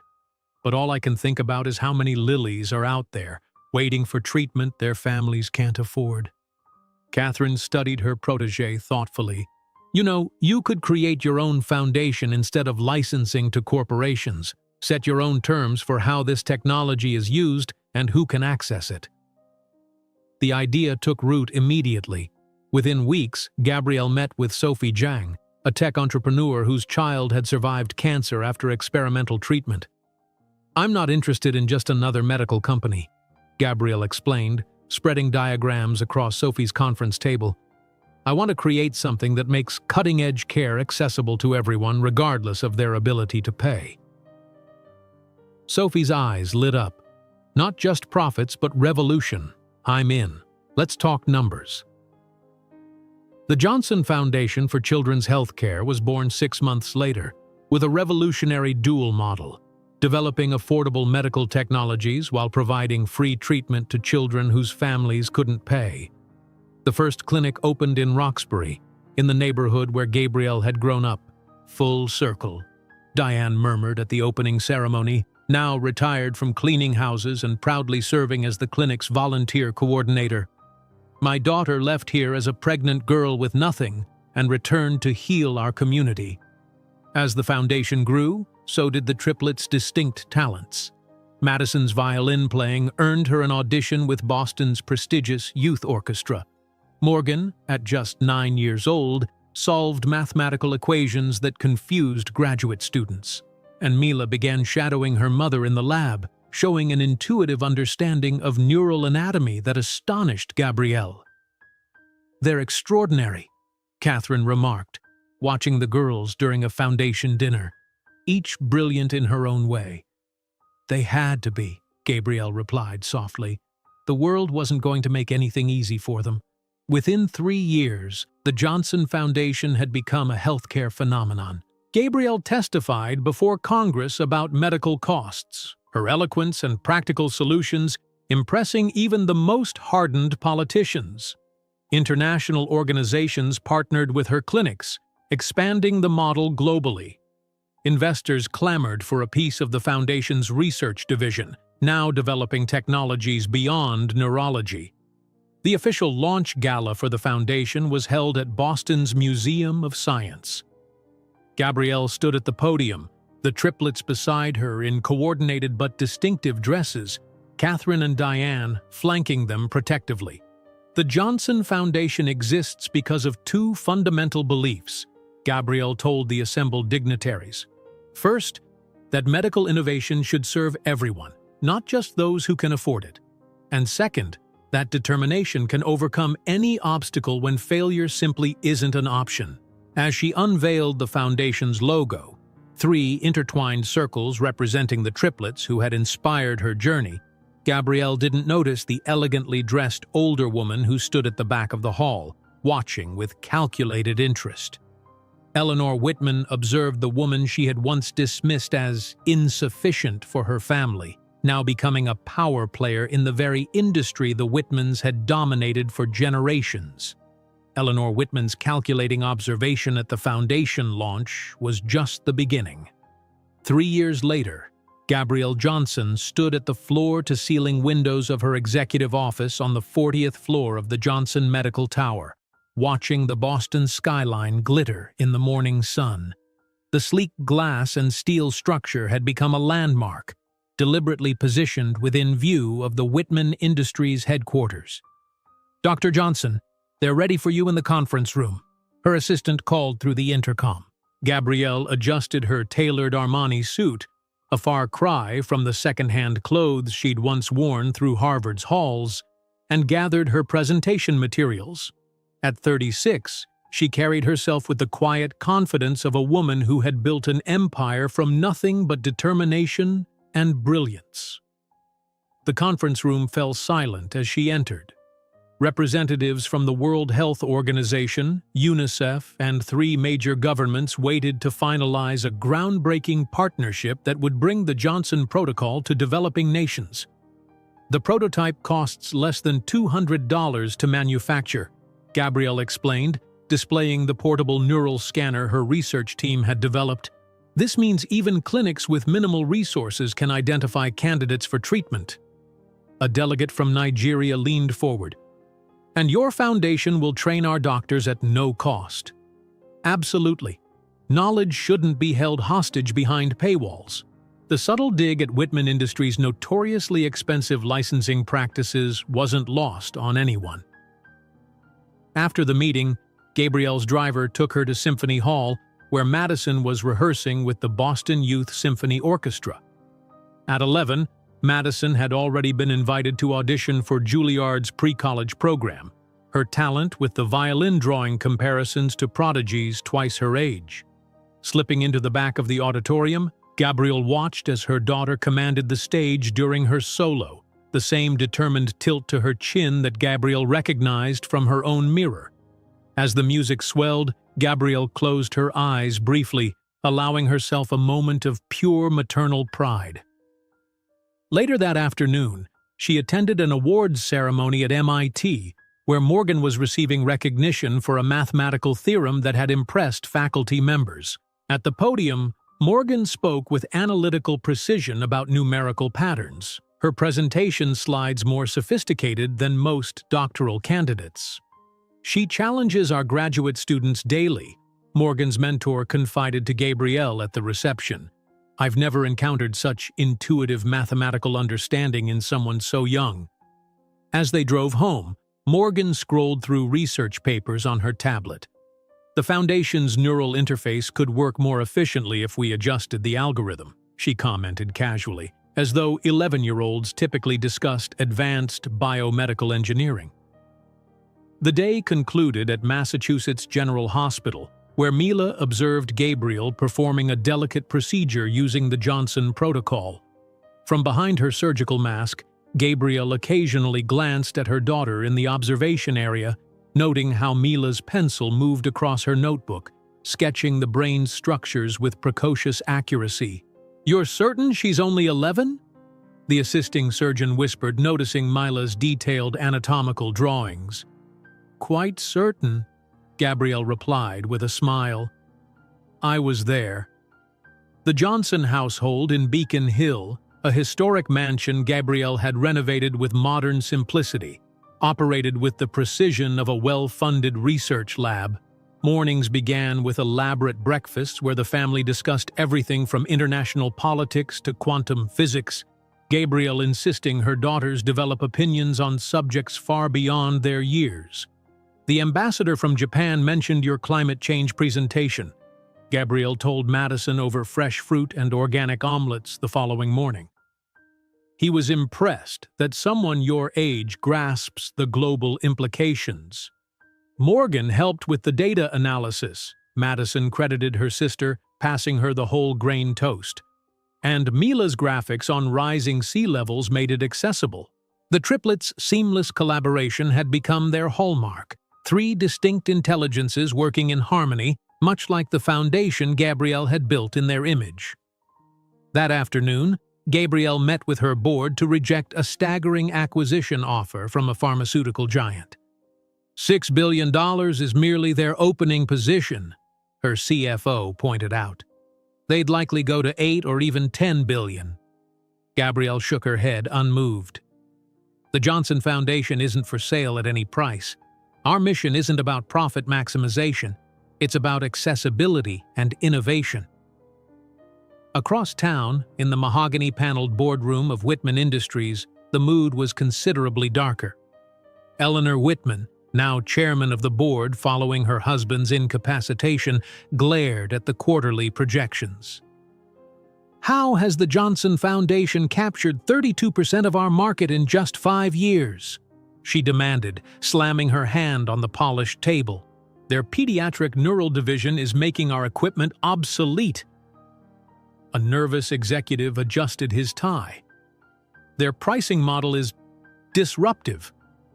But all I can think about is how many Lilies are out there, waiting for treatment their families can't afford. Catherine studied her protégé thoughtfully. You know, you could create your own foundation instead of licensing to corporations. Set your own terms for how this technology is used and who can access it. The idea took root immediately. Within weeks, Gabrielle met with Sophie Zhang, a tech entrepreneur whose child had survived cancer after experimental treatment. I'm not interested in just another medical company, Gabrielle explained, spreading diagrams across Sophie's conference table. I want to create something that makes cutting-edge care accessible to everyone regardless of their ability to pay. Sophie's eyes lit up. Not just profits, but revolution. I'm in. Let's talk numbers. The Johnson Foundation for Children's Healthcare was born 6 months later, with a revolutionary dual model, developing affordable medical technologies while providing free treatment to children whose families couldn't pay. The first clinic opened in Roxbury, in the neighborhood where Gabrielle had grown up. Full circle, Diane murmured at the opening ceremony, now retired from cleaning houses and proudly serving as the clinic's volunteer coordinator. My daughter left here as a pregnant girl with nothing and returned to heal our community. As the foundation grew, so did the triplets' distinct talents. Madison's violin playing earned her an audition with Boston's prestigious youth orchestra. Morgan, at just 9 years old, solved mathematical equations that confused graduate students. And Mila began shadowing her mother in the lab, showing an intuitive understanding of neural anatomy that astonished Gabrielle. They're extraordinary, Catherine remarked, watching the girls during a foundation dinner, each brilliant in her own way. They had to be, Gabrielle replied softly. The world wasn't going to make anything easy for them. Within 3 years, the Johnson Foundation had become a healthcare phenomenon. Gabrielle testified before Congress about medical costs, her eloquence and practical solutions impressing even the most hardened politicians. International organizations partnered with her clinics, expanding the model globally. Investors clamored for a piece of the foundation's research division, now developing technologies beyond neurology. The official launch gala for the foundation was held at Boston's Museum of Science. Gabrielle stood at the podium, the triplets beside her in coordinated but distinctive dresses, Catherine and Diane flanking them protectively. The Johnson Foundation exists because of two fundamental beliefs, Gabrielle told the assembled dignitaries. First, that medical innovation should serve everyone, not just those who can afford it. And second, that determination can overcome any obstacle when failure simply isn't an option. As she unveiled the foundation's logo, three intertwined circles representing the triplets who had inspired her journey, Gabrielle didn't notice the elegantly dressed older woman who stood at the back of the hall, watching with calculated interest. Eleanor Whitman observed the woman she had once dismissed as insufficient for her family, now becoming a power player in the very industry the Whitmans had dominated for generations. Eleanor Whitman's calculating observation at the foundation launch was just the beginning. 3 years later, Gabrielle Johnson stood at the floor-to-ceiling windows of her executive office on the 40th floor of the Johnson Medical Tower, watching the Boston skyline glitter in the morning sun. The sleek glass and steel structure had become a landmark, deliberately positioned within view of the Whitman Industries headquarters. "Dr. Johnson, they're ready for you in the conference room," her assistant called through the intercom. Gabrielle adjusted her tailored Armani suit, a far cry from the second-hand clothes she'd once worn through Harvard's halls, and gathered her presentation materials. At 36, she carried herself with the quiet confidence of a woman who had built an empire from nothing but determination and brilliance. The conference room fell silent as she entered. Representatives from the World Health Organization, UNICEF, and 3 major governments waited to finalize a groundbreaking partnership that would bring the Johnson Protocol to developing nations. The prototype costs less than $200 to manufacture, Gabrielle explained, displaying the portable neural scanner her research team had developed. This means even clinics with minimal resources can identify candidates for treatment. A delegate from Nigeria leaned forward. "And your foundation will train our doctors at no cost." Absolutely. Knowledge shouldn't be held hostage behind paywalls. The subtle dig at Whitman Industries' notoriously expensive licensing practices wasn't lost on anyone. After the meeting, Gabrielle's driver took her to Symphony Hall, where Madison was rehearsing with the Boston Youth Symphony Orchestra. At 11, Madison had already been invited to audition for Juilliard's pre-college program, her talent with the violin drawing comparisons to prodigies twice her age. Slipping into the back of the auditorium, Gabrielle watched as her daughter commanded the stage during her solo, the same determined tilt to her chin that Gabrielle recognized from her own mirror. As the music swelled, Gabrielle closed her eyes briefly, allowing herself a moment of pure maternal pride. Later that afternoon, she attended an awards ceremony at MIT, where Morgan was receiving recognition for a mathematical theorem that had impressed faculty members. At the podium, Morgan spoke with analytical precision about numerical patterns, her presentation slides more sophisticated than most doctoral candidates. "She challenges our graduate students daily," Morgan's mentor confided to Gabrielle at the reception. "I've never encountered such intuitive mathematical understanding in someone so young." As they drove home, Morgan scrolled through research papers on her tablet. "The Foundation's neural interface could work more efficiently if we adjusted the algorithm," she commented casually, as though 11-year-olds typically discussed advanced biomedical engineering. The day concluded at Massachusetts General Hospital, where Mila observed Gabrielle performing a delicate procedure using the Johnson Protocol. From behind her surgical mask, Gabrielle occasionally glanced at her daughter in the observation area, noting how Mila's pencil moved across her notebook, sketching the brain's structures with precocious accuracy. "You're certain she's only 11? The assisting surgeon whispered, noticing Mila's detailed anatomical drawings. "Quite certain," Gabrielle replied with a smile. I was there. The Johnson household in Beacon Hill, a historic mansion Gabrielle had renovated with modern simplicity, operated with the precision of a well-funded research lab. Mornings began with elaborate breakfasts where the family discussed everything from international politics to quantum physics, Gabrielle insisting her daughters develop opinions on subjects far beyond their years. "The ambassador from Japan mentioned your climate change presentation," Gabrielle told Madison over fresh fruit and organic omelets the following morning. "He was impressed that someone your age grasps the global implications." Morgan helped with the data analysis, Madison credited her sister, passing her the whole grain toast. And Mila's graphics on rising sea levels made it accessible. The triplets' seamless collaboration had become their hallmark, three distinct intelligences working in harmony, much like the foundation Gabrielle had built in their image. That afternoon, Gabrielle met with her board to reject a staggering acquisition offer from a pharmaceutical giant. $6 billion is merely their opening position, her CFO pointed out. They'd likely go to 8 or even 10 billion. Gabrielle shook her head, unmoved. The Johnson Foundation isn't for sale at any price. Our mission isn't about profit maximization. It's about accessibility and innovation. Across town, in the mahogany-paneled boardroom of Whitman Industries, the mood was considerably darker. Eleanor Whitman, now chairman of the board following her husband's incapacitation, glared at the quarterly projections. "How has the Johnson Foundation captured 32% of our market in just 5 years?" she demanded, slamming her hand on the polished table. "Their pediatric neural division is making our equipment obsolete." A nervous executive adjusted his tie. "Their pricing model is disruptive.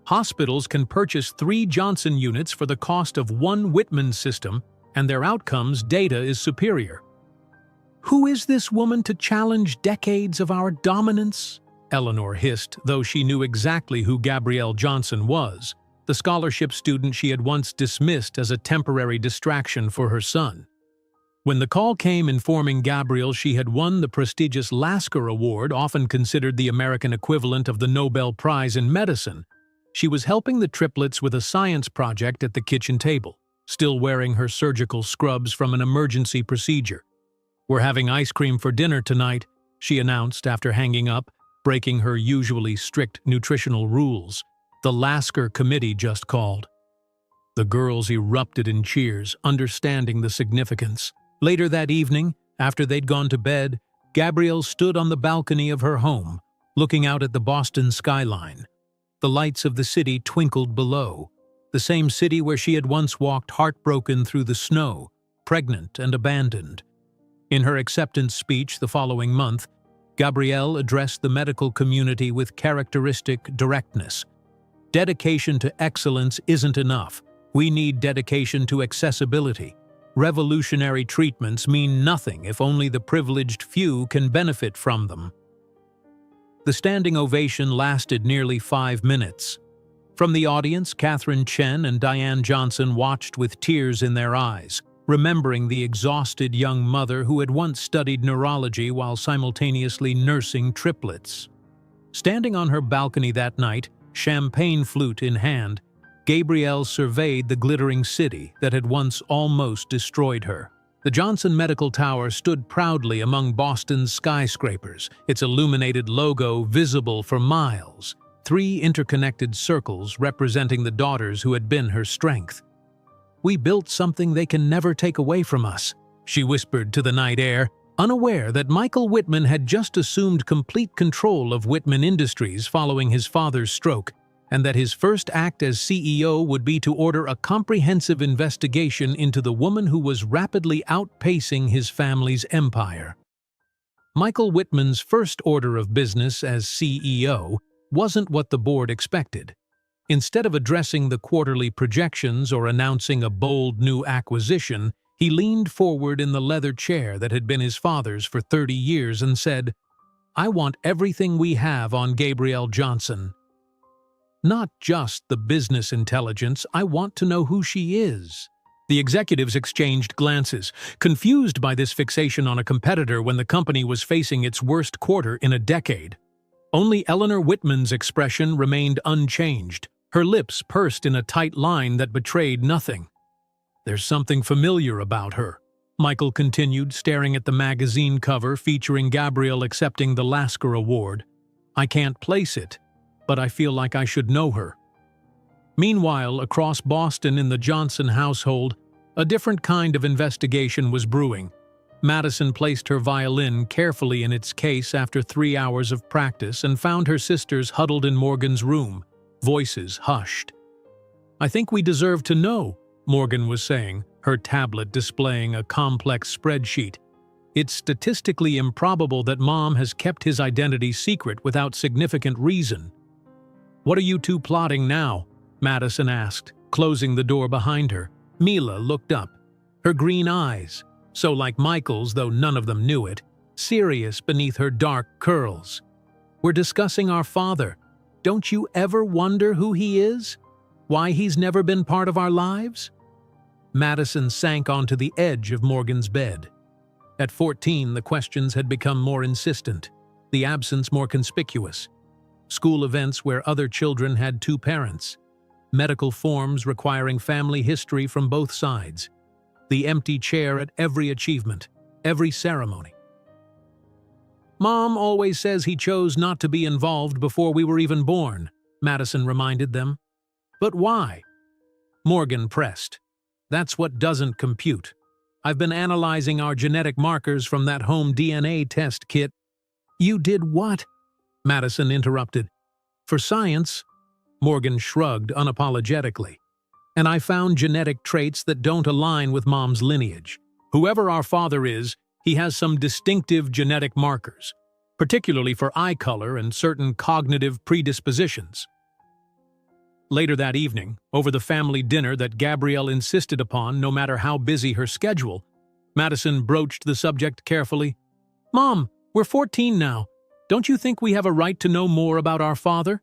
Hospitals can purchase 3 Johnson units for the cost of 1 Whitman system, and their outcomes data is superior." "Who is this woman to challenge decades of our dominance?" Eleanor hissed, though she knew exactly who Gabrielle Johnson was, the scholarship student she had once dismissed as a temporary distraction for her son. When the call came informing Gabrielle she had won the prestigious Lasker Award, often considered the American equivalent of the Nobel Prize in Medicine, she was helping the triplets with a science project at the kitchen table, still wearing her surgical scrubs from an emergency procedure. "We're having ice cream for dinner tonight," she announced after hanging up, breaking her usually strict nutritional rules. "The Lasker committee just called." The girls erupted in cheers, understanding the significance. Later that evening, after they'd gone to bed, Gabrielle stood on the balcony of her home, looking out at the Boston skyline. The lights of the city twinkled below, the same city where she had once walked heartbroken through the snow, pregnant and abandoned. In her acceptance speech the following month, Gabrielle addressed the medical community with characteristic directness. "Dedication to excellence isn't enough. We need dedication to accessibility. Revolutionary treatments mean nothing if only the privileged few can benefit from them." The standing ovation lasted nearly 5 minutes. From the audience, Catherine Chen and Diane Johnson watched with tears in their eyes, remembering the exhausted young mother who had once studied neurology while simultaneously nursing triplets. Standing on her balcony that night, champagne flute in hand, Gabrielle surveyed the glittering city that had once almost destroyed her. The Johnson Medical Tower stood proudly among Boston's skyscrapers, its illuminated logo visible for miles, 3 interconnected circles representing the daughters who had been her strength. "We built something they can never take away from us," she whispered to the night air, unaware that Michael Whitman had just assumed complete control of Whitman Industries following his father's stroke, and that his first act as CEO would be to order a comprehensive investigation into the woman who was rapidly outpacing his family's empire. Michael Whitman's first order of business as CEO wasn't what the board expected. Instead of addressing the quarterly projections or announcing a bold new acquisition, he leaned forward in the leather chair that had been his father's for 30 years and said, "I want everything we have on Gabrielle Johnson. Not just the business intelligence, I want to know who she is." The executives exchanged glances, confused by this fixation on a competitor when the company was facing its worst quarter in a decade. Only Eleanor Whitman's expression remained unchanged, her lips pursed in a tight line that betrayed nothing. "There's something familiar about her," Michael continued, staring at the magazine cover featuring Gabrielle accepting the Lasker Award. "I can't place it, but I feel like I should know her." Meanwhile, across Boston in the Johnson household, a different kind of investigation was brewing. Madison placed her violin carefully in its case after 3 hours of practice and found her sisters huddled in Morgan's room, voices hushed. "I think we deserve to know," Morgan was saying, her tablet displaying a complex spreadsheet. "It's statistically improbable that Mom has kept his identity secret without significant reason." "What are you two plotting now?" Madison asked, closing the door behind her. Mila looked up, her green eyes, so like Michael's though none of them knew it, serious beneath her dark curls. "We're discussing our father. Don't you ever wonder who he is? Why he's never been part of our lives?" Madison sank onto the edge of Morgan's bed. At 14, the questions had become more insistent, the absence more conspicuous. School events where other children had 2 parents. Medical forms requiring family history from both sides. The empty chair at every achievement, every ceremony. "Mom always says he chose not to be involved before we were even born," Madison reminded them. "But why?" Morgan pressed. "That's what doesn't compute. I've been analyzing our genetic markers from that home DNA test kit." "You did what?" Madison interrupted. "For science," Morgan shrugged unapologetically. "And I found genetic traits that don't align with Mom's lineage. Whoever our father is, he has some distinctive genetic markers, particularly for eye color and certain cognitive predispositions." Later that evening, over the family dinner that Gabrielle insisted upon no matter how busy her schedule, Madison broached the subject carefully. "Mom, we're 14 now. Don't you think we have a right to know more about our father?"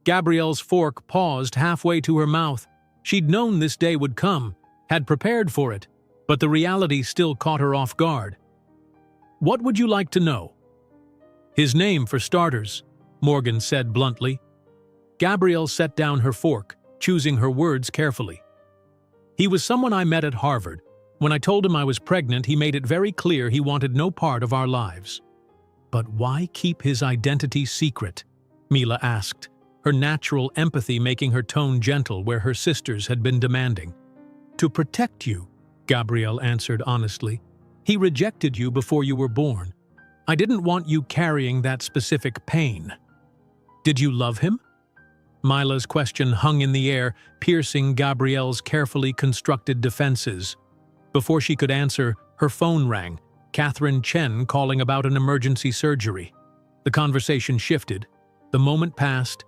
Gabrielle's fork paused halfway to her mouth. She'd known this day would come, had prepared for it, but the reality still caught her off guard. "What would you like to know?" "His name, for starters," Morgan said bluntly. Gabrielle set down her fork, choosing her words carefully. "He was someone I met at Harvard. When I told him I was pregnant, he made it very clear he wanted no part of our lives." "But why keep his identity secret?" Mila asked, her natural empathy making her tone gentle where her sisters had been demanding. "To protect you," Gabrielle answered honestly. "He rejected you before you were born. I didn't want you carrying that specific pain." "Did you love him?" Mila's question hung in the air, piercing Gabrielle's carefully constructed defenses. Before she could answer, her phone rang, Catherine Chen calling about an emergency surgery. The conversation shifted, the moment passed,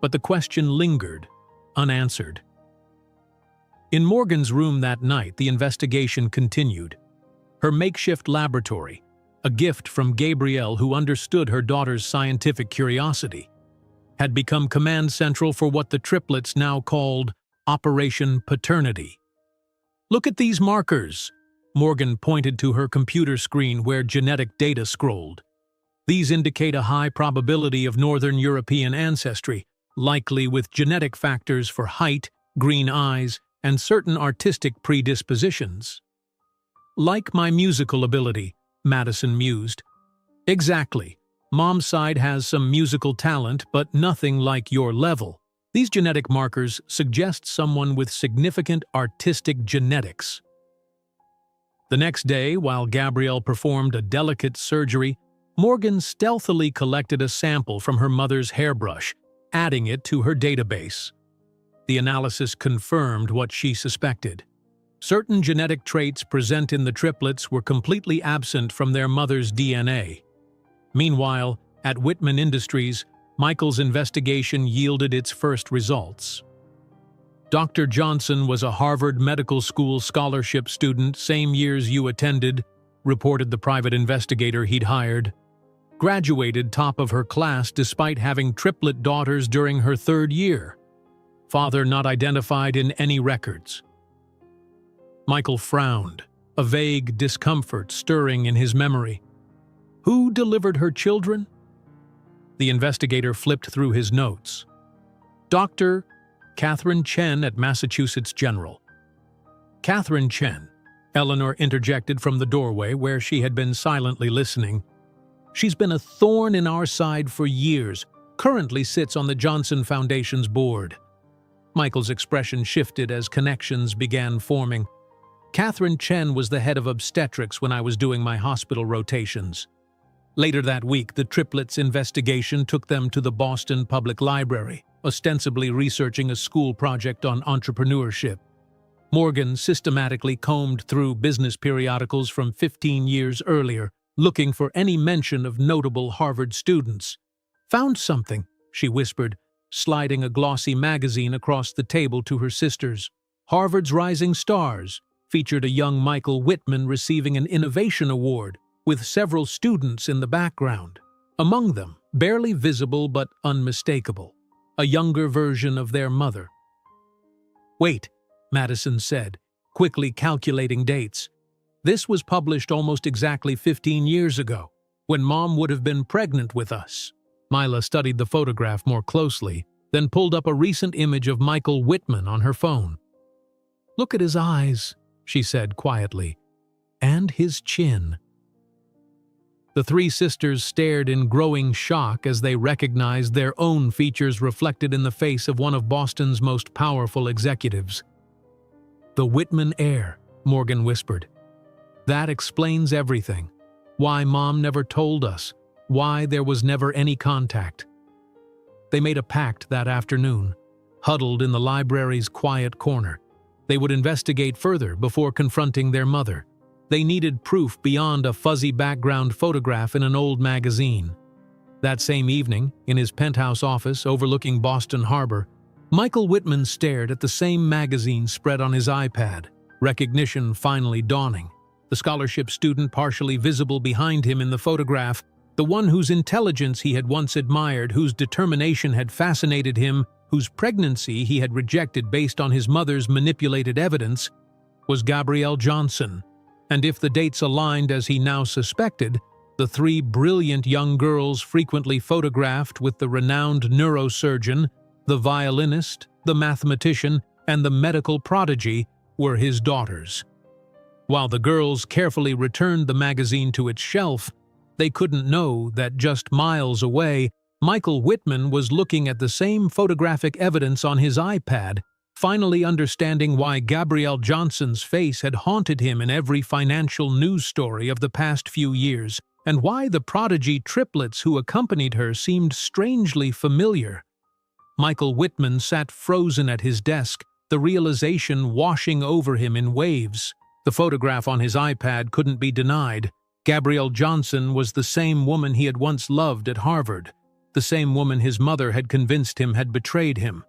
but the question lingered, unanswered. In Morgan's room that night, the investigation continued. Her makeshift laboratory, a gift from Gabrielle who understood her daughter's scientific curiosity, had become command central for what the triplets now called Operation Paternity. "Look at these markers," Morgan pointed to her computer screen where genetic data scrolled. "These indicate a high probability of Northern European ancestry, likely with genetic factors for height, green eyes, and certain artistic predispositions." "Like my musical ability," Madison mused. "Exactly. Mom's side has some musical talent, but nothing like your level. These genetic markers suggest someone with significant artistic genetics." The next day, while Gabrielle performed a delicate surgery, Morgan stealthily collected a sample from her mother's hairbrush, adding it to her database. The analysis confirmed what she suspected. Certain genetic traits present in the triplets were completely absent from their mother's DNA. Meanwhile, at Whitman Industries, Michael's investigation yielded its first results. Dr. Johnson was a Harvard Medical School scholarship student same years you attended, reported the private investigator he'd hired. Graduated top of her class despite having triplet daughters during her 3rd year. Father not identified in any records. Michael frowned, a vague discomfort stirring in his memory. Who delivered her children? The investigator flipped through his notes. Dr. Catherine Chen at Massachusetts General. Catherine Chen, Eleanor interjected from the doorway where she had been silently listening. She's been a thorn in our side for years, currently sits on the Johnson Foundation's board. Michael's expression shifted as connections began forming. Catherine Chen was the head of obstetrics when I was doing my hospital rotations. Later that week, the triplets' investigation took them to the Boston Public Library, ostensibly researching a school project on entrepreneurship. Morgan systematically combed through business periodicals from 15 years earlier, looking for any mention of notable Harvard students. Found something, she whispered, sliding a glossy magazine across the table to her sisters. Harvard's Rising Stars featured a young Michael Whitman receiving an innovation award, with several students in the background. Among them, barely visible but unmistakable, a younger version of their mother. Wait, Madison said, quickly calculating dates. This was published almost exactly 15 years ago, when Mom would have been pregnant with us. Mila studied the photograph more closely, then pulled up a recent image of Michael Whitman on her phone. Look at his eyes, she said quietly, and his chin. The three sisters stared in growing shock as they recognized their own features reflected in the face of one of Boston's most powerful executives. The Whitman heir, Morgan whispered. That explains everything. Why Mom never told us. Why there was never any contact. They made a pact that afternoon, huddled in the library's quiet corner. They would investigate further before confronting their mother. They needed proof beyond a fuzzy background photograph in an old magazine. That same evening, in his penthouse office overlooking Boston Harbor, Michael Whitman stared at the same magazine spread on his iPad, recognition finally dawning. The scholarship student partially visible behind him in the photograph, the one whose intelligence he had once admired, whose determination had fascinated him, whose pregnancy he had rejected based on his mother's manipulated evidence, was Gabrielle Johnson. And if the dates aligned as he now suspected, the three brilliant young girls frequently photographed with the renowned neurosurgeon, the violinist, the mathematician, and the medical prodigy were his daughters. While the girls carefully returned the magazine to its shelf, they couldn't know that just miles away, Michael Whitman was looking at the same photographic evidence on his iPad, finally understanding why Gabrielle Johnson's face had haunted him in every financial news story of the past few years, and why the prodigy triplets who accompanied her seemed strangely familiar. Michael Whitman sat frozen at his desk, the realization washing over him in waves. The photograph on his iPad couldn't be denied. Gabrielle Johnson was the same woman he had once loved at Harvard, the same woman his mother had convinced him had betrayed him.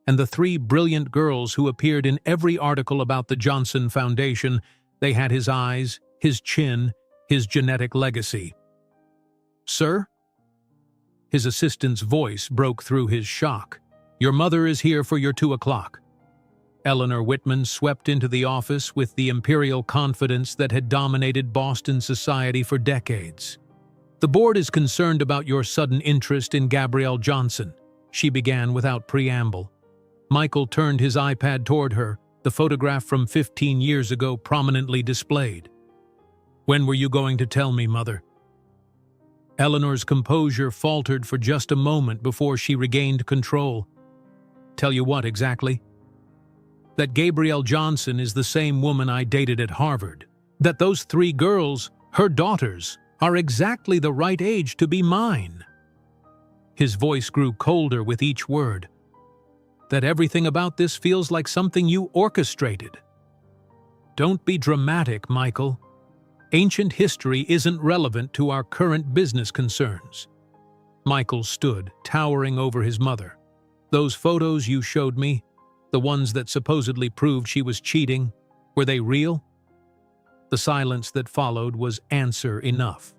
And the three brilliant girls who appeared in every article about the Johnson Foundation, they had his eyes, his chin, his genetic legacy. Sir? His assistant's voice broke through his shock. Your mother is here for your 2 o'clock. Eleanor Whitman swept into the office with the imperial confidence that had dominated Boston society for decades. The board is concerned about your sudden interest in Gabrielle Johnson, she began without preamble. Michael turned his iPad toward her, the photograph from 15 years ago prominently displayed. When were you going to tell me, Mother? Eleanor's composure faltered for just a moment before she regained control. Tell you what exactly? That Gabrielle Johnson is the same woman I dated at Harvard. That those three girls, her daughters, are exactly the right age to be mine. His voice grew colder with each word. That everything about this feels like something you orchestrated. Don't be dramatic, Michael. Ancient history isn't relevant to our current business concerns. Michael stood, towering over his mother. Those photos you showed me, the ones that supposedly proved she was cheating, were they real? The silence that followed was answer enough.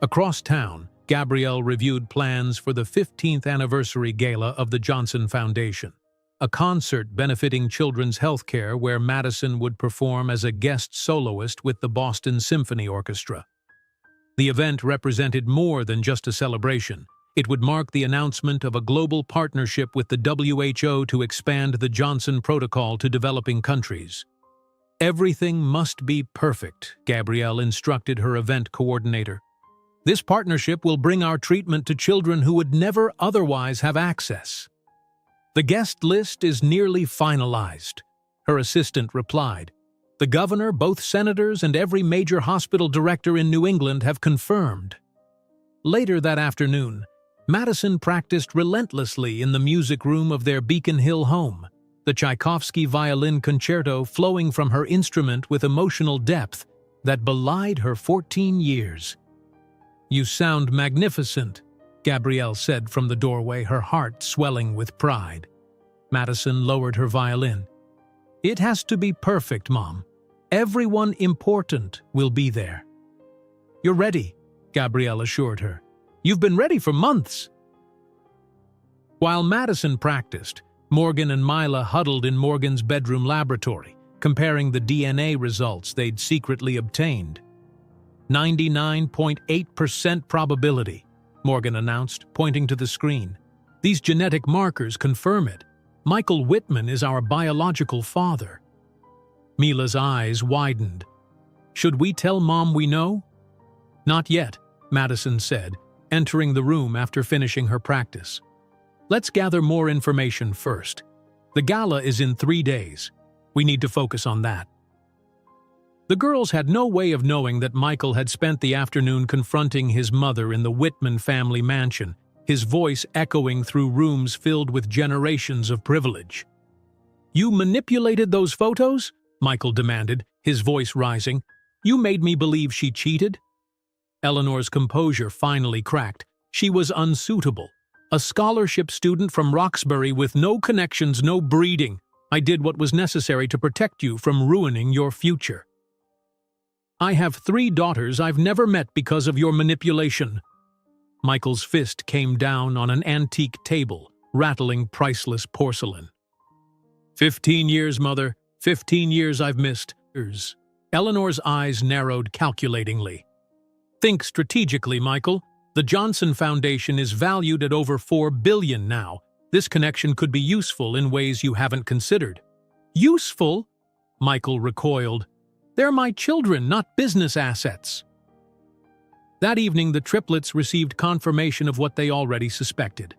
Across town, Gabrielle reviewed plans for the 15th anniversary gala of the Johnson Foundation. a concert benefiting children's health care where Madison would perform as a guest soloist with the Boston Symphony Orchestra. The event represented more than just a celebration. It would mark the announcement of a global partnership with the WHO to expand the Johnson Protocol to developing countries. Everything must be perfect, Gabrielle instructed her event coordinator. This partnership will bring our treatment to children who would never otherwise have access. The guest list is nearly finalized, her assistant replied. The governor, both senators, and every major hospital director in New England have confirmed. Later that afternoon, Madison practiced relentlessly in the music room of their Beacon Hill home, the Tchaikovsky violin concerto flowing from her instrument with emotional depth that belied her 14 years. "You sound magnificent," Gabrielle said from the doorway, her heart swelling with pride. Madison lowered her violin. "It has to be perfect, Mom. Everyone important will be there." "You're ready," Gabrielle assured her. "You've been ready for months." While Madison practiced, Morgan and Mila huddled in Morgan's bedroom laboratory, comparing the DNA results they'd secretly obtained. 99.8% probability, Morgan announced, pointing to the screen. "These genetic markers confirm it. Michael Whitman is our biological father." Mila's eyes widened. "Should we tell Mom we know?" "Not yet," Madison said, entering the room after finishing her practice. "Let's gather more information first. The gala is in 3 days. We need to focus on that." The girls had no way of knowing that Michael had spent the afternoon confronting his mother in the Whitman family mansion, his voice echoing through rooms filled with generations of privilege. "You manipulated those photos?" Michael demanded, his voice rising. "You made me believe she cheated?" Eleanor's composure finally cracked. She was unsuitable. "A scholarship student from Roxbury with no connections, no breeding. I did what was necessary to protect you from ruining your future. I have 3 daughters I've never met because of your manipulation." Michael's fist came down on an antique table, rattling priceless porcelain. 15 years, Mother. 15 years I've missed. Eleanor's eyes narrowed calculatingly. "Think strategically, Michael. The Johnson Foundation is valued at over $4 billion now. This connection could be useful in ways you haven't considered." "Useful?" Michael recoiled. "They're my children, not business assets." That evening, the triplets received confirmation of what they already suspected.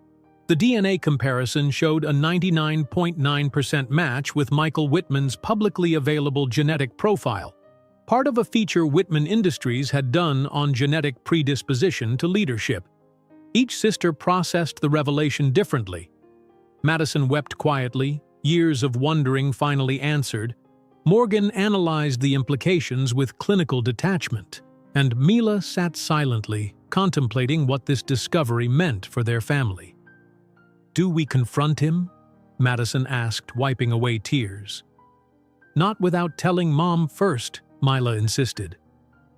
The DNA comparison showed a 99.9% match with Michael Whitman's publicly available genetic profile, part of a feature Whitman Industries had done on genetic predisposition to leadership. Each sister processed the revelation differently. Madison wept quietly, years of wondering finally answered. Morgan analyzed the implications with clinical detachment, and Mila sat silently, contemplating what this discovery meant for their family. "Do we confront him?" Madison asked, wiping away tears. "Not without telling Mom first," Mila insisted.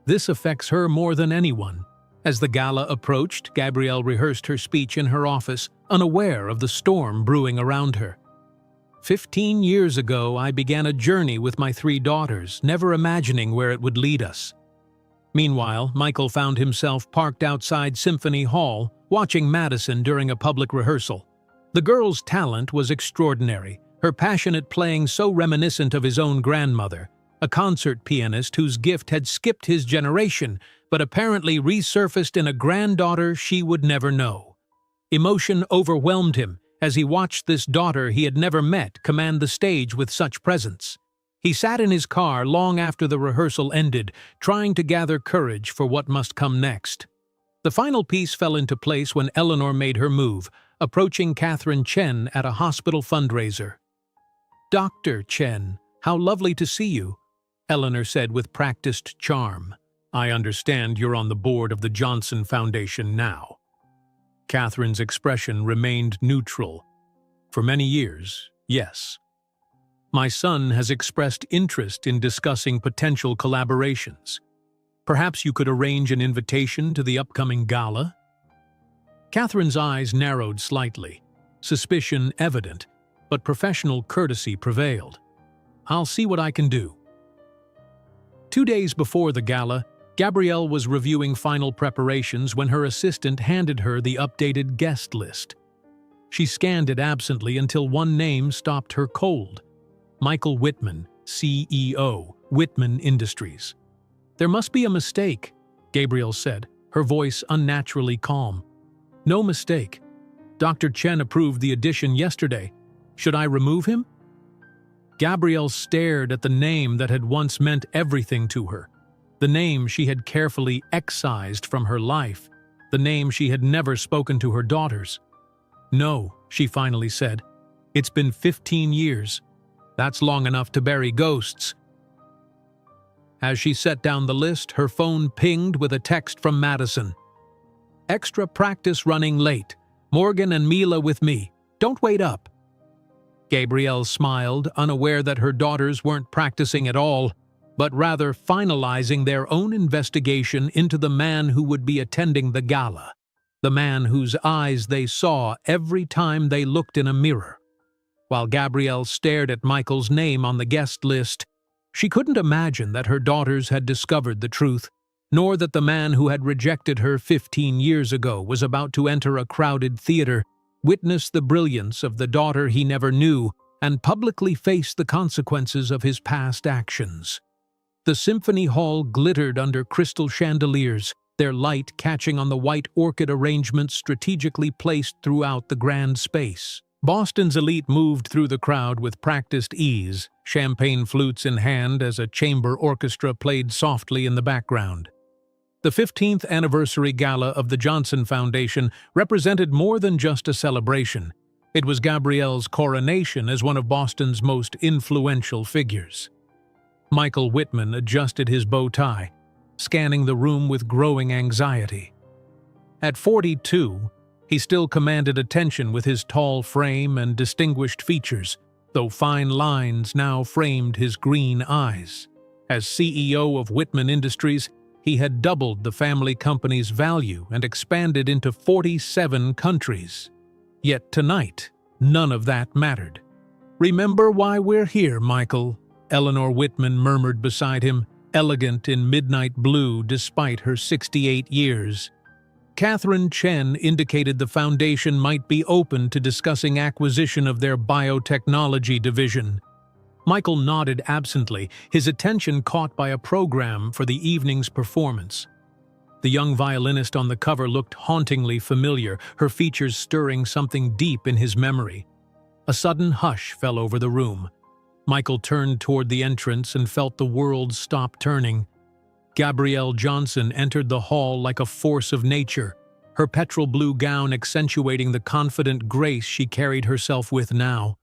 "This affects her more than anyone." As the gala approached, Gabrielle rehearsed her speech in her office, unaware of the storm brewing around her. 15 years ago, I began a journey with my 3 daughters, never imagining where it would lead us." Meanwhile, Michael found himself parked outside Symphony Hall, watching Madison during a public rehearsal. The girl's talent was extraordinary, her passionate playing so reminiscent of his own grandmother, a concert pianist whose gift had skipped his generation, but apparently resurfaced in a granddaughter she would never know. Emotion overwhelmed him as he watched this daughter he had never met command the stage with such presence. He sat in his car long after the rehearsal ended, trying to gather courage for what must come next. The final piece fell into place when Eleanor made her move, approaching Catherine Chen at a hospital fundraiser. "Dr. Chen, how lovely to see you," Eleanor said with practiced charm. "I understand you're on the board of the Johnson Foundation now." Catherine's expression remained neutral. "For many years, yes. My son has expressed interest in discussing potential collaborations. Perhaps you could arrange an invitation to the upcoming gala?" Catherine's eyes narrowed slightly, suspicion evident, but professional courtesy prevailed. "I'll see what I can do." 2 days before the gala, Gabrielle was reviewing final preparations when her assistant handed her the updated guest list. She scanned it absently until one name stopped her cold: Michael Whitman, CEO, Whitman Industries. "There must be a mistake," Gabrielle said, her voice unnaturally calm. "No mistake. Dr. Chen approved the addition yesterday. Should I remove him?" Gabrielle stared at the name that had once meant everything to her, the name she had carefully excised from her life, the name she had never spoken to her daughters. "No," she finally said. "It's been 15 years. That's long enough to bury ghosts." As she set down the list, her phone pinged with a text from Madison. "Extra practice running late. Morgan and Mila with me. Don't wait up." Gabrielle smiled, unaware that her daughters weren't practicing at all, but rather finalizing their own investigation into the man who would be attending the gala, the man whose eyes they saw every time they looked in a mirror. While Gabrielle stared at Michael's name on the guest list, she couldn't imagine that her daughters had discovered the truth, nor that the man who had rejected her 15 years ago was about to enter a crowded theater, witness the brilliance of the daughter he never knew, and publicly face the consequences of his past actions. The symphony hall glittered under crystal chandeliers, their light catching on the white orchid arrangements strategically placed throughout the grand space. Boston's elite moved through the crowd with practiced ease, champagne flutes in hand as a chamber orchestra played softly in the background. The 15th anniversary gala of the Johnson Foundation represented more than just a celebration. It was Gabrielle's coronation as one of Boston's most influential figures. Michael Whitman adjusted his bow tie, scanning the room with growing anxiety. At 42, he still commanded attention with his tall frame and distinguished features, though fine lines now framed his green eyes. As CEO of Whitman Industries, he had doubled the family company's value and expanded into 47 countries. Yet tonight, none of that mattered. "Remember why we're here, Michael," Eleanor Whitman murmured beside him, elegant in midnight blue despite her 68 years. Catherine Chen indicated the foundation might be open to discussing acquisition of their biotechnology division. Michael nodded absently, his attention caught by a program for the evening's performance. The young violinist on the cover looked hauntingly familiar, her features stirring something deep in his memory. A sudden hush fell over the room. Michael turned toward the entrance and felt the world stop turning. Gabrielle Johnson entered the hall like a force of nature, her petrol blue gown accentuating the confident grace she carried herself with now.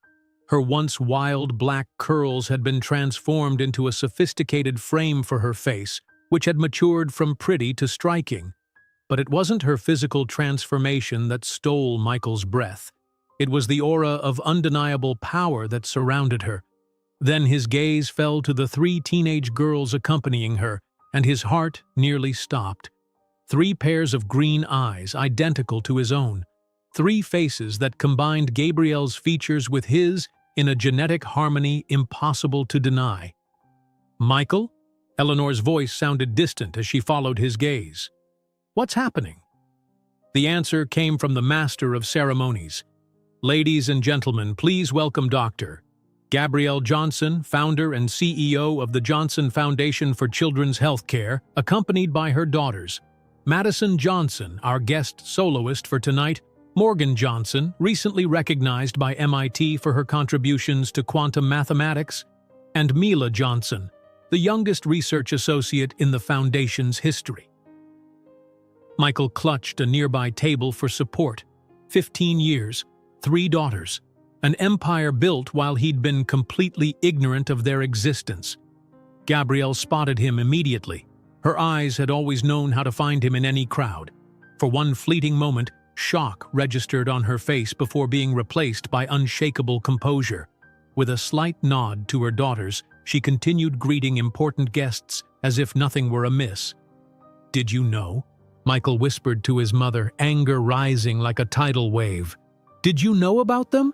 Her once wild black curls had been transformed into a sophisticated frame for her face, which had matured from pretty to striking. But it wasn't her physical transformation that stole Michael's breath. It was the aura of undeniable power that surrounded her. Then his gaze fell to the 3 teenage girls accompanying her, and his heart nearly stopped. 3 pairs of green eyes, identical to his own. 3 faces that combined Gabrielle's features with his in a genetic harmony impossible to deny. "Michael?" Eleanor's voice sounded distant as she followed his gaze. "What's happening?" The answer came from the master of ceremonies. "Ladies and gentlemen, please welcome Dr. Gabrielle Johnson, founder and CEO of the Johnson Foundation for Children's Healthcare, accompanied by her daughters. Madison Johnson, our guest soloist for tonight, Morgan Johnson, recently recognized by MIT for her contributions to quantum mathematics, and Mila Johnson, the youngest research associate in the Foundation's history." Michael clutched a nearby table for support. 15 years, 3 daughters, an empire built while he'd been completely ignorant of their existence. Gabrielle spotted him immediately. Her eyes had always known how to find him in any crowd. For one fleeting moment, shock registered on her face before being replaced by unshakable composure. With a slight nod to her daughters, she continued greeting important guests as if nothing were amiss. "Did you know?" Michael whispered to his mother, anger rising like a tidal wave. "Did you know about them?"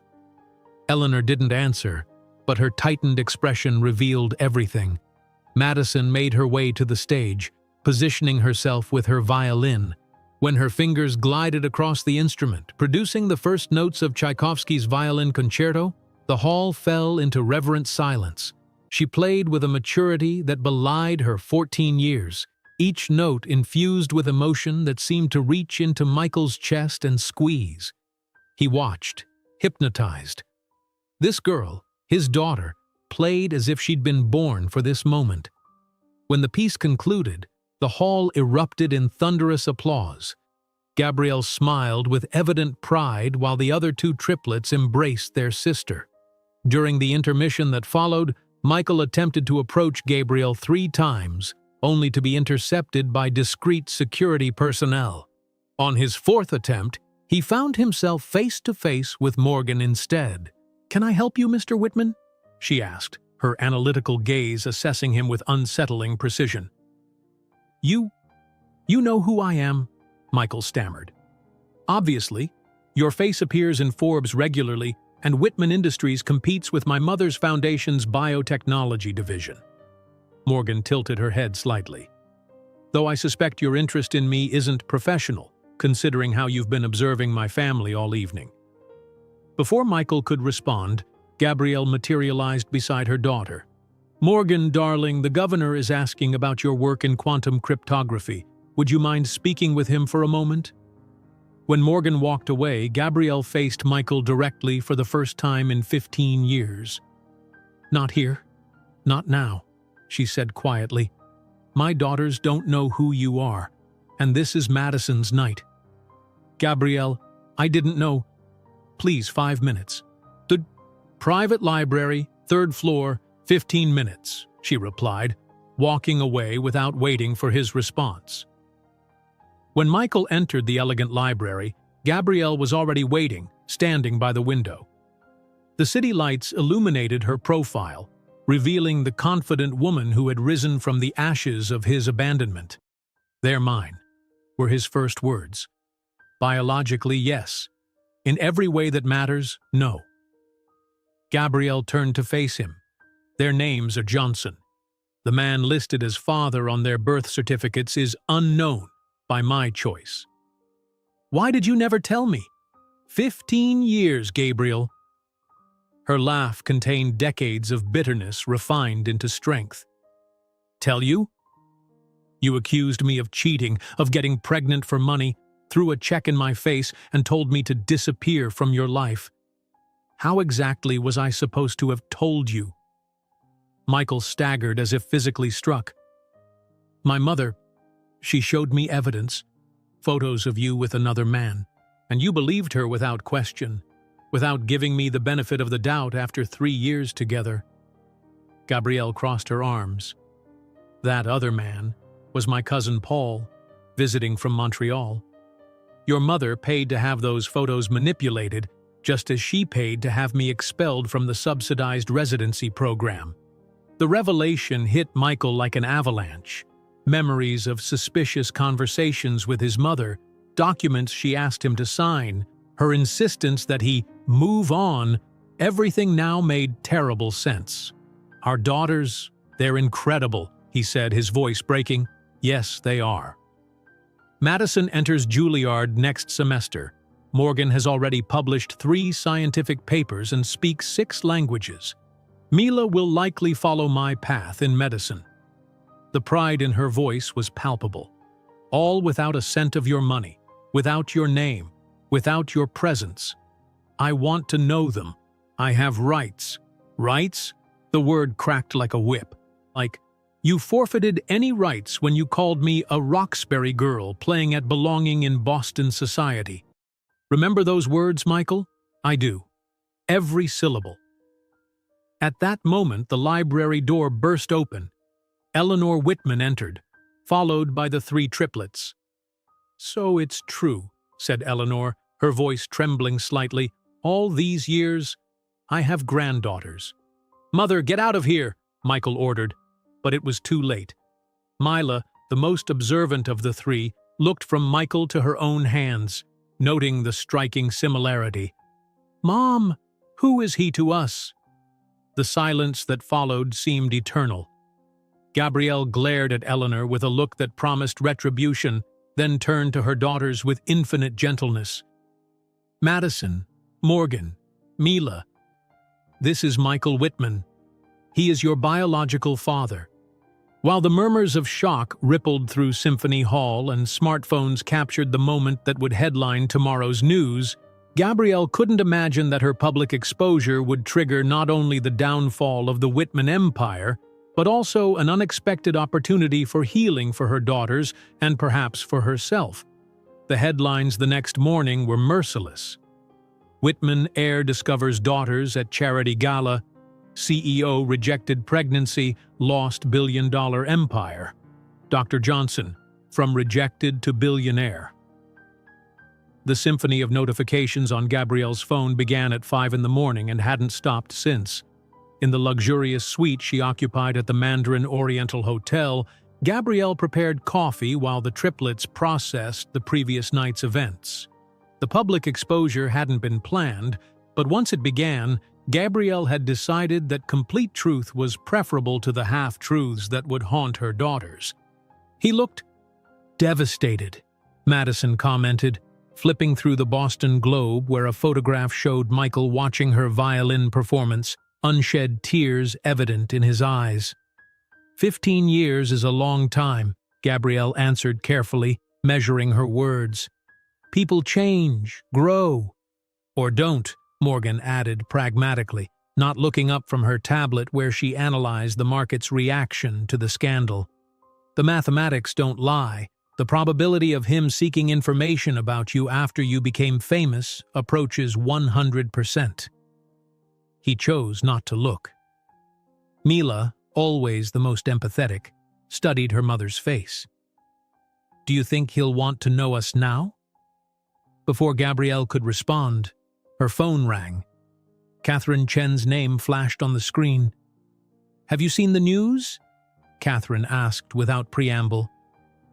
Eleanor didn't answer, but her tightened expression revealed everything. Madison made her way to the stage, positioning herself with her violin. When her fingers glided across the instrument, producing the first notes of Tchaikovsky's violin concerto, the hall fell into reverent silence. She played with a maturity that belied her 14 years, each note infused with emotion that seemed to reach into Michael's chest and squeeze. He watched, hypnotized. This girl, his daughter, played as if she'd been born for this moment. When the piece concluded, the hall erupted in thunderous applause. Gabrielle smiled with evident pride while the other two triplets embraced their sister. During the intermission that followed, Michael attempted to approach Gabrielle 3 times, only to be intercepted by discreet security personnel. On his 4th attempt, he found himself face to face with Morgan instead. "Can I help you, Mr. Whitman?" she asked, her analytical gaze assessing him with unsettling precision. You know who I am," Michael stammered. "Obviously. Your face appears in Forbes regularly, and Whitman Industries competes with my mother's foundation's biotechnology division." Morgan tilted her head slightly. "Though I suspect your interest in me isn't professional, considering how you've been observing my family all evening." Before Michael could respond, Gabrielle materialized beside her daughter. "Morgan, darling, the governor is asking about your work in quantum cryptography. Would you mind speaking with him for a moment?" When Morgan walked away, Gabrielle faced Michael directly for the first time in 15 years. "Not here. Not now," she said quietly. "My daughters don't know who you are, and this is Madison's night." "Gabrielle, I didn't know. Please, 5 minutes." "The private library, 3rd floor, 15 minutes," she replied, walking away without waiting for his response. When Michael entered the elegant library, Gabrielle was already waiting, standing by the window. The city lights illuminated her profile, revealing the confident woman who had risen from the ashes of his abandonment. "They're mine," were his first words. "Biologically, yes. In every way that matters, no." Gabrielle turned to face him. "Their names are Johnson. The man listed as father on their birth certificates is unknown by my choice." "Why did you never tell me?" 15 years, Gabriel." Her laugh contained decades of bitterness refined into strength. "Tell you? You accused me of cheating, of getting pregnant for money, threw a check in my face, and told me to disappear from your life. How exactly was I supposed to have told you?" Michael staggered as if physically struck. "My mother, she showed me evidence, photos of you with another man, and you believed her without question, without giving me the benefit of the doubt after 3 years together." Gabrielle crossed her arms. "That other man was my cousin Paul, visiting from Montreal. Your mother paid to have those photos manipulated, just as she paid to have me expelled from the subsidized residency program." The revelation hit Michael like an avalanche. Memories of suspicious conversations with his mother, documents she asked him to sign, her insistence that he move on, everything now made terrible sense. "Our daughters, they're incredible," he said, his voice breaking. "Yes, they are." Madison enters Juilliard next semester. Morgan has already published 3 scientific papers and speaks 6 languages. Mila will likely follow my path in medicine. The pride in her voice was palpable. "All without a cent of your money, without your name, without your presence. I want to know them. I have rights." "Rights?" The word cracked like a whip. "Like, you forfeited any rights when you called me a Roxbury girl playing at belonging in Boston society. Remember those words, Michael?" "I do. Every syllable." At that moment, the library door burst open. Eleanor Whitman entered, followed by the 3 triplets. "So it's true," said Eleanor, her voice trembling slightly. "All these years, I have granddaughters." "Mother, get out of here," Michael ordered, but it was too late. Mila, the most observant of the 3, looked from Michael to her own hands, noting the striking similarity. "Mom!" Who is he to us? The silence that followed seemed eternal. Gabrielle glared at Eleanor with a look that promised retribution, then turned to her daughters with infinite gentleness. Madison, Morgan, Mila, this is Michael Whitman. He is your biological father. While the murmurs of shock rippled through Symphony Hall and smartphones captured the moment that would headline tomorrow's news, Gabrielle couldn't imagine that her public exposure would trigger not only the downfall of the Whitman empire, but also an unexpected opportunity for healing for her daughters and perhaps for herself. The headlines the next morning were merciless. Whitman heir discovers daughters at charity gala. CEO rejected pregnancy, lost billion-dollar empire. Dr. Johnson, from rejected to billionaire. The symphony of notifications on Gabrielle's phone began at 5 in the morning and hadn't stopped since. In the luxurious suite she occupied at the Mandarin Oriental Hotel, Gabrielle prepared coffee while the triplets processed the previous night's events. The public exposure hadn't been planned, but once it began, Gabrielle had decided that complete truth was preferable to the half-truths that would haunt her daughters. He looked devastated, Madison commented, flipping through the Boston Globe where a photograph showed Michael watching her violin performance, unshed tears evident in his eyes. 15 years is a long time, Gabrielle answered carefully, measuring her words. People change, grow. Or don't, Morgan added pragmatically, not looking up from her tablet where she analyzed the market's reaction to the scandal. The mathematics don't lie. The probability of him seeking information about you after you became famous approaches 100%. He chose not to look. Mila, always the most empathetic, studied her mother's face. Do you think he'll want to know us now? Before Gabrielle could respond, her phone rang. Catherine Chen's name flashed on the screen. Have you seen the news? Catherine asked without preamble.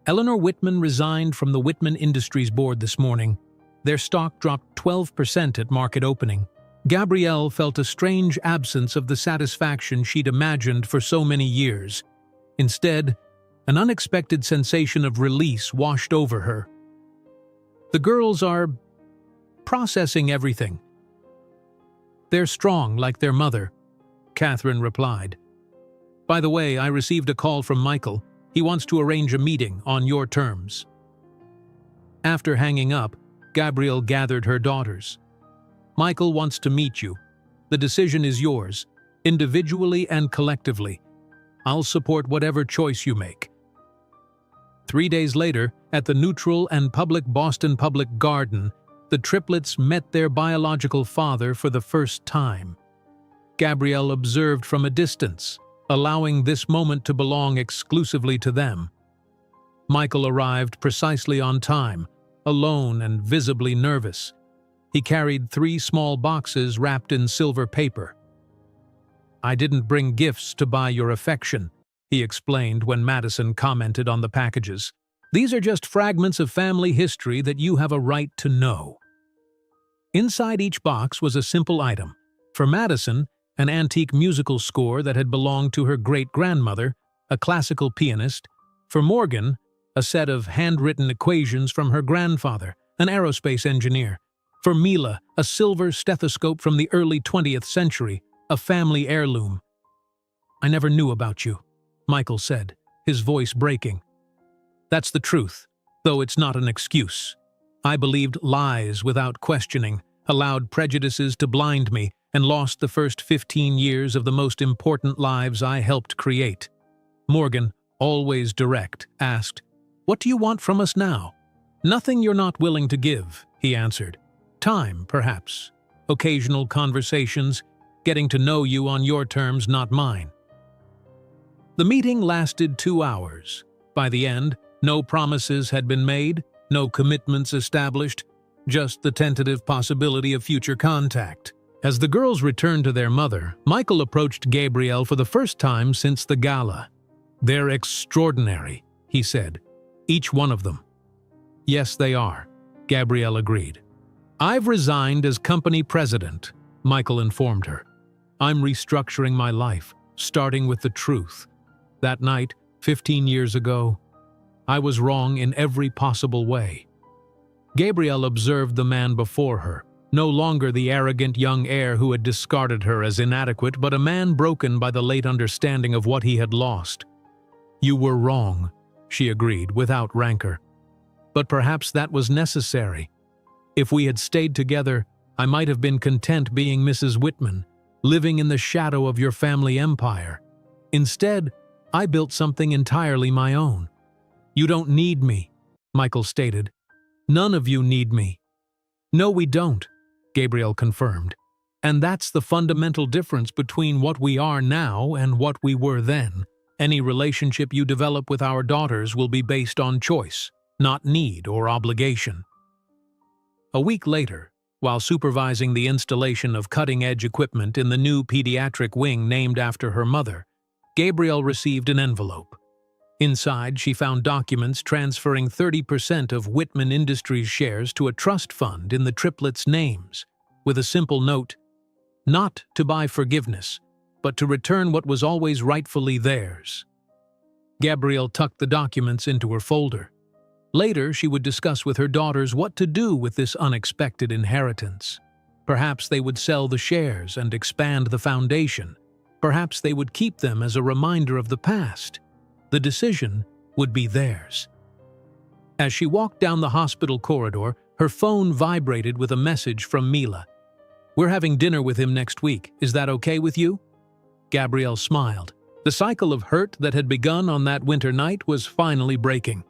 Eleanor Whitman resigned from the Whitman Industries board this morning. Their stock dropped 12% at market opening. Gabrielle felt a strange absence of the satisfaction she'd imagined for so many years. Instead, an unexpected sensation of release washed over her. The girls are processing everything. They're strong like their mother, Catherine replied. By the way, I received a call from Michael. He wants to arrange a meeting on your terms. After hanging up, Gabrielle gathered her daughters. Michael wants to meet you. The decision is yours, individually and collectively. I'll support whatever choice you make. 3 days later, at the neutral and public Boston Public Garden, the triplets met their biological father for the first time. Gabrielle observed from a distance, allowing this moment to belong exclusively to them. Michael arrived precisely on time, alone and visibly nervous. He carried 3 small boxes wrapped in silver paper. I didn't bring gifts to buy your affection, he explained when Madison commented on the packages. These are just fragments of family history that you have a right to know. Inside each box was a simple item. For Madison, an antique musical score that had belonged to her great-grandmother, a classical pianist. For Morgan, a set of handwritten equations from her grandfather, an aerospace engineer. For Mila, a silver stethoscope from the early 20th century, a family heirloom. I never knew about you, Michael said, his voice breaking. That's the truth, though it's not an excuse. I believed lies without questioning, allowed prejudices to blind me, and lost the first 15 years of the most important lives I helped create. Morgan, always direct, asked, What do you want from us now? Nothing you're not willing to give, he answered. Time, perhaps. Occasional conversations, getting to know you on your terms, not mine. The meeting lasted 2 hours. By the end, no promises had been made, no commitments established, just the tentative possibility of future contact. As the girls returned to their mother, Michael approached Gabrielle for the first time since the gala. They're extraordinary, he said. Each one of them. Yes, they are, Gabrielle agreed. I've resigned as company president. Michael informed her. I'm restructuring my life, starting with the truth. That night, 15 years ago, I was wrong in every possible way. Gabrielle observed the man before her, no longer the arrogant young heir who had discarded her as inadequate, but a man broken by the late understanding of what he had lost. You were wrong, she agreed, without rancor. But perhaps that was necessary. If we had stayed together, I might have been content being Mrs. Whitman, living in the shadow of your family empire. Instead, I built something entirely my own. You don't need me, Michael stated. None of you need me. No, we don't, Gabrielle confirmed. And that's the fundamental difference between what we are now and what we were then. Any relationship you develop with our daughters will be based on choice, not need or obligation. A week later, while supervising the installation of cutting-edge equipment in the new pediatric wing named after her mother, Gabrielle received an envelope. Inside, she found documents transferring 30% of Whitman Industries shares to a trust fund in the triplets' names, with a simple note, not to buy forgiveness, but to return what was always rightfully theirs. Gabrielle tucked the documents into her folder. Later, she would discuss with her daughters what to do with this unexpected inheritance. Perhaps they would sell the shares and expand the foundation. Perhaps they would keep them as a reminder of the past. The decision would be theirs. As she walked down the hospital corridor, her phone vibrated with a message from Mila. We're having dinner with him next week. Is that okay with you? Gabrielle smiled. The cycle of hurt that had begun on that winter night was finally breaking.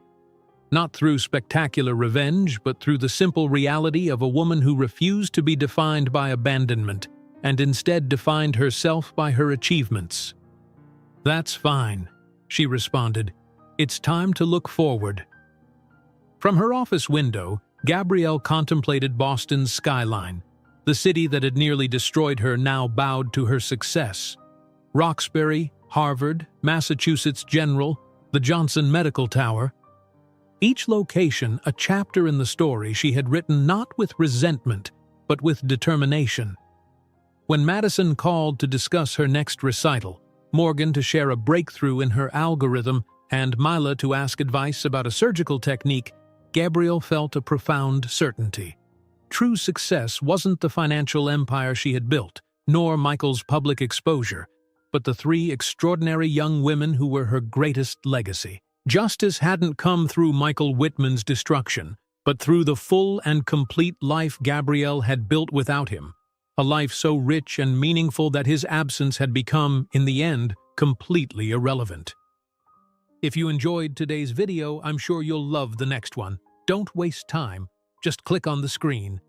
Not through spectacular revenge, but through the simple reality of a woman who refused to be defined by abandonment and instead defined herself by her achievements. That's fine, she responded. It's time to look forward. From her office window, Gabrielle contemplated Boston's skyline. The city that had nearly destroyed her now bowed to her success. Roxbury, Harvard, Massachusetts General, the Johnson Medical Tower. Each location a chapter in the story she had written not with resentment, but with determination. When Madison called to discuss her next recital, Morgan to share a breakthrough in her algorithm, and Mila to ask advice about a surgical technique, Gabrielle felt a profound certainty. True success wasn't the financial empire she had built, nor Michael's public exposure, but the three extraordinary young women who were her greatest legacy. Justice hadn't come through Michael Whitman's destruction, but through the full and complete life Gabrielle had built without him. A life so rich and meaningful that his absence had become, in the end, completely irrelevant. If you enjoyed today's video, I'm sure you'll love the next one. Don't waste time. Just click on the screen.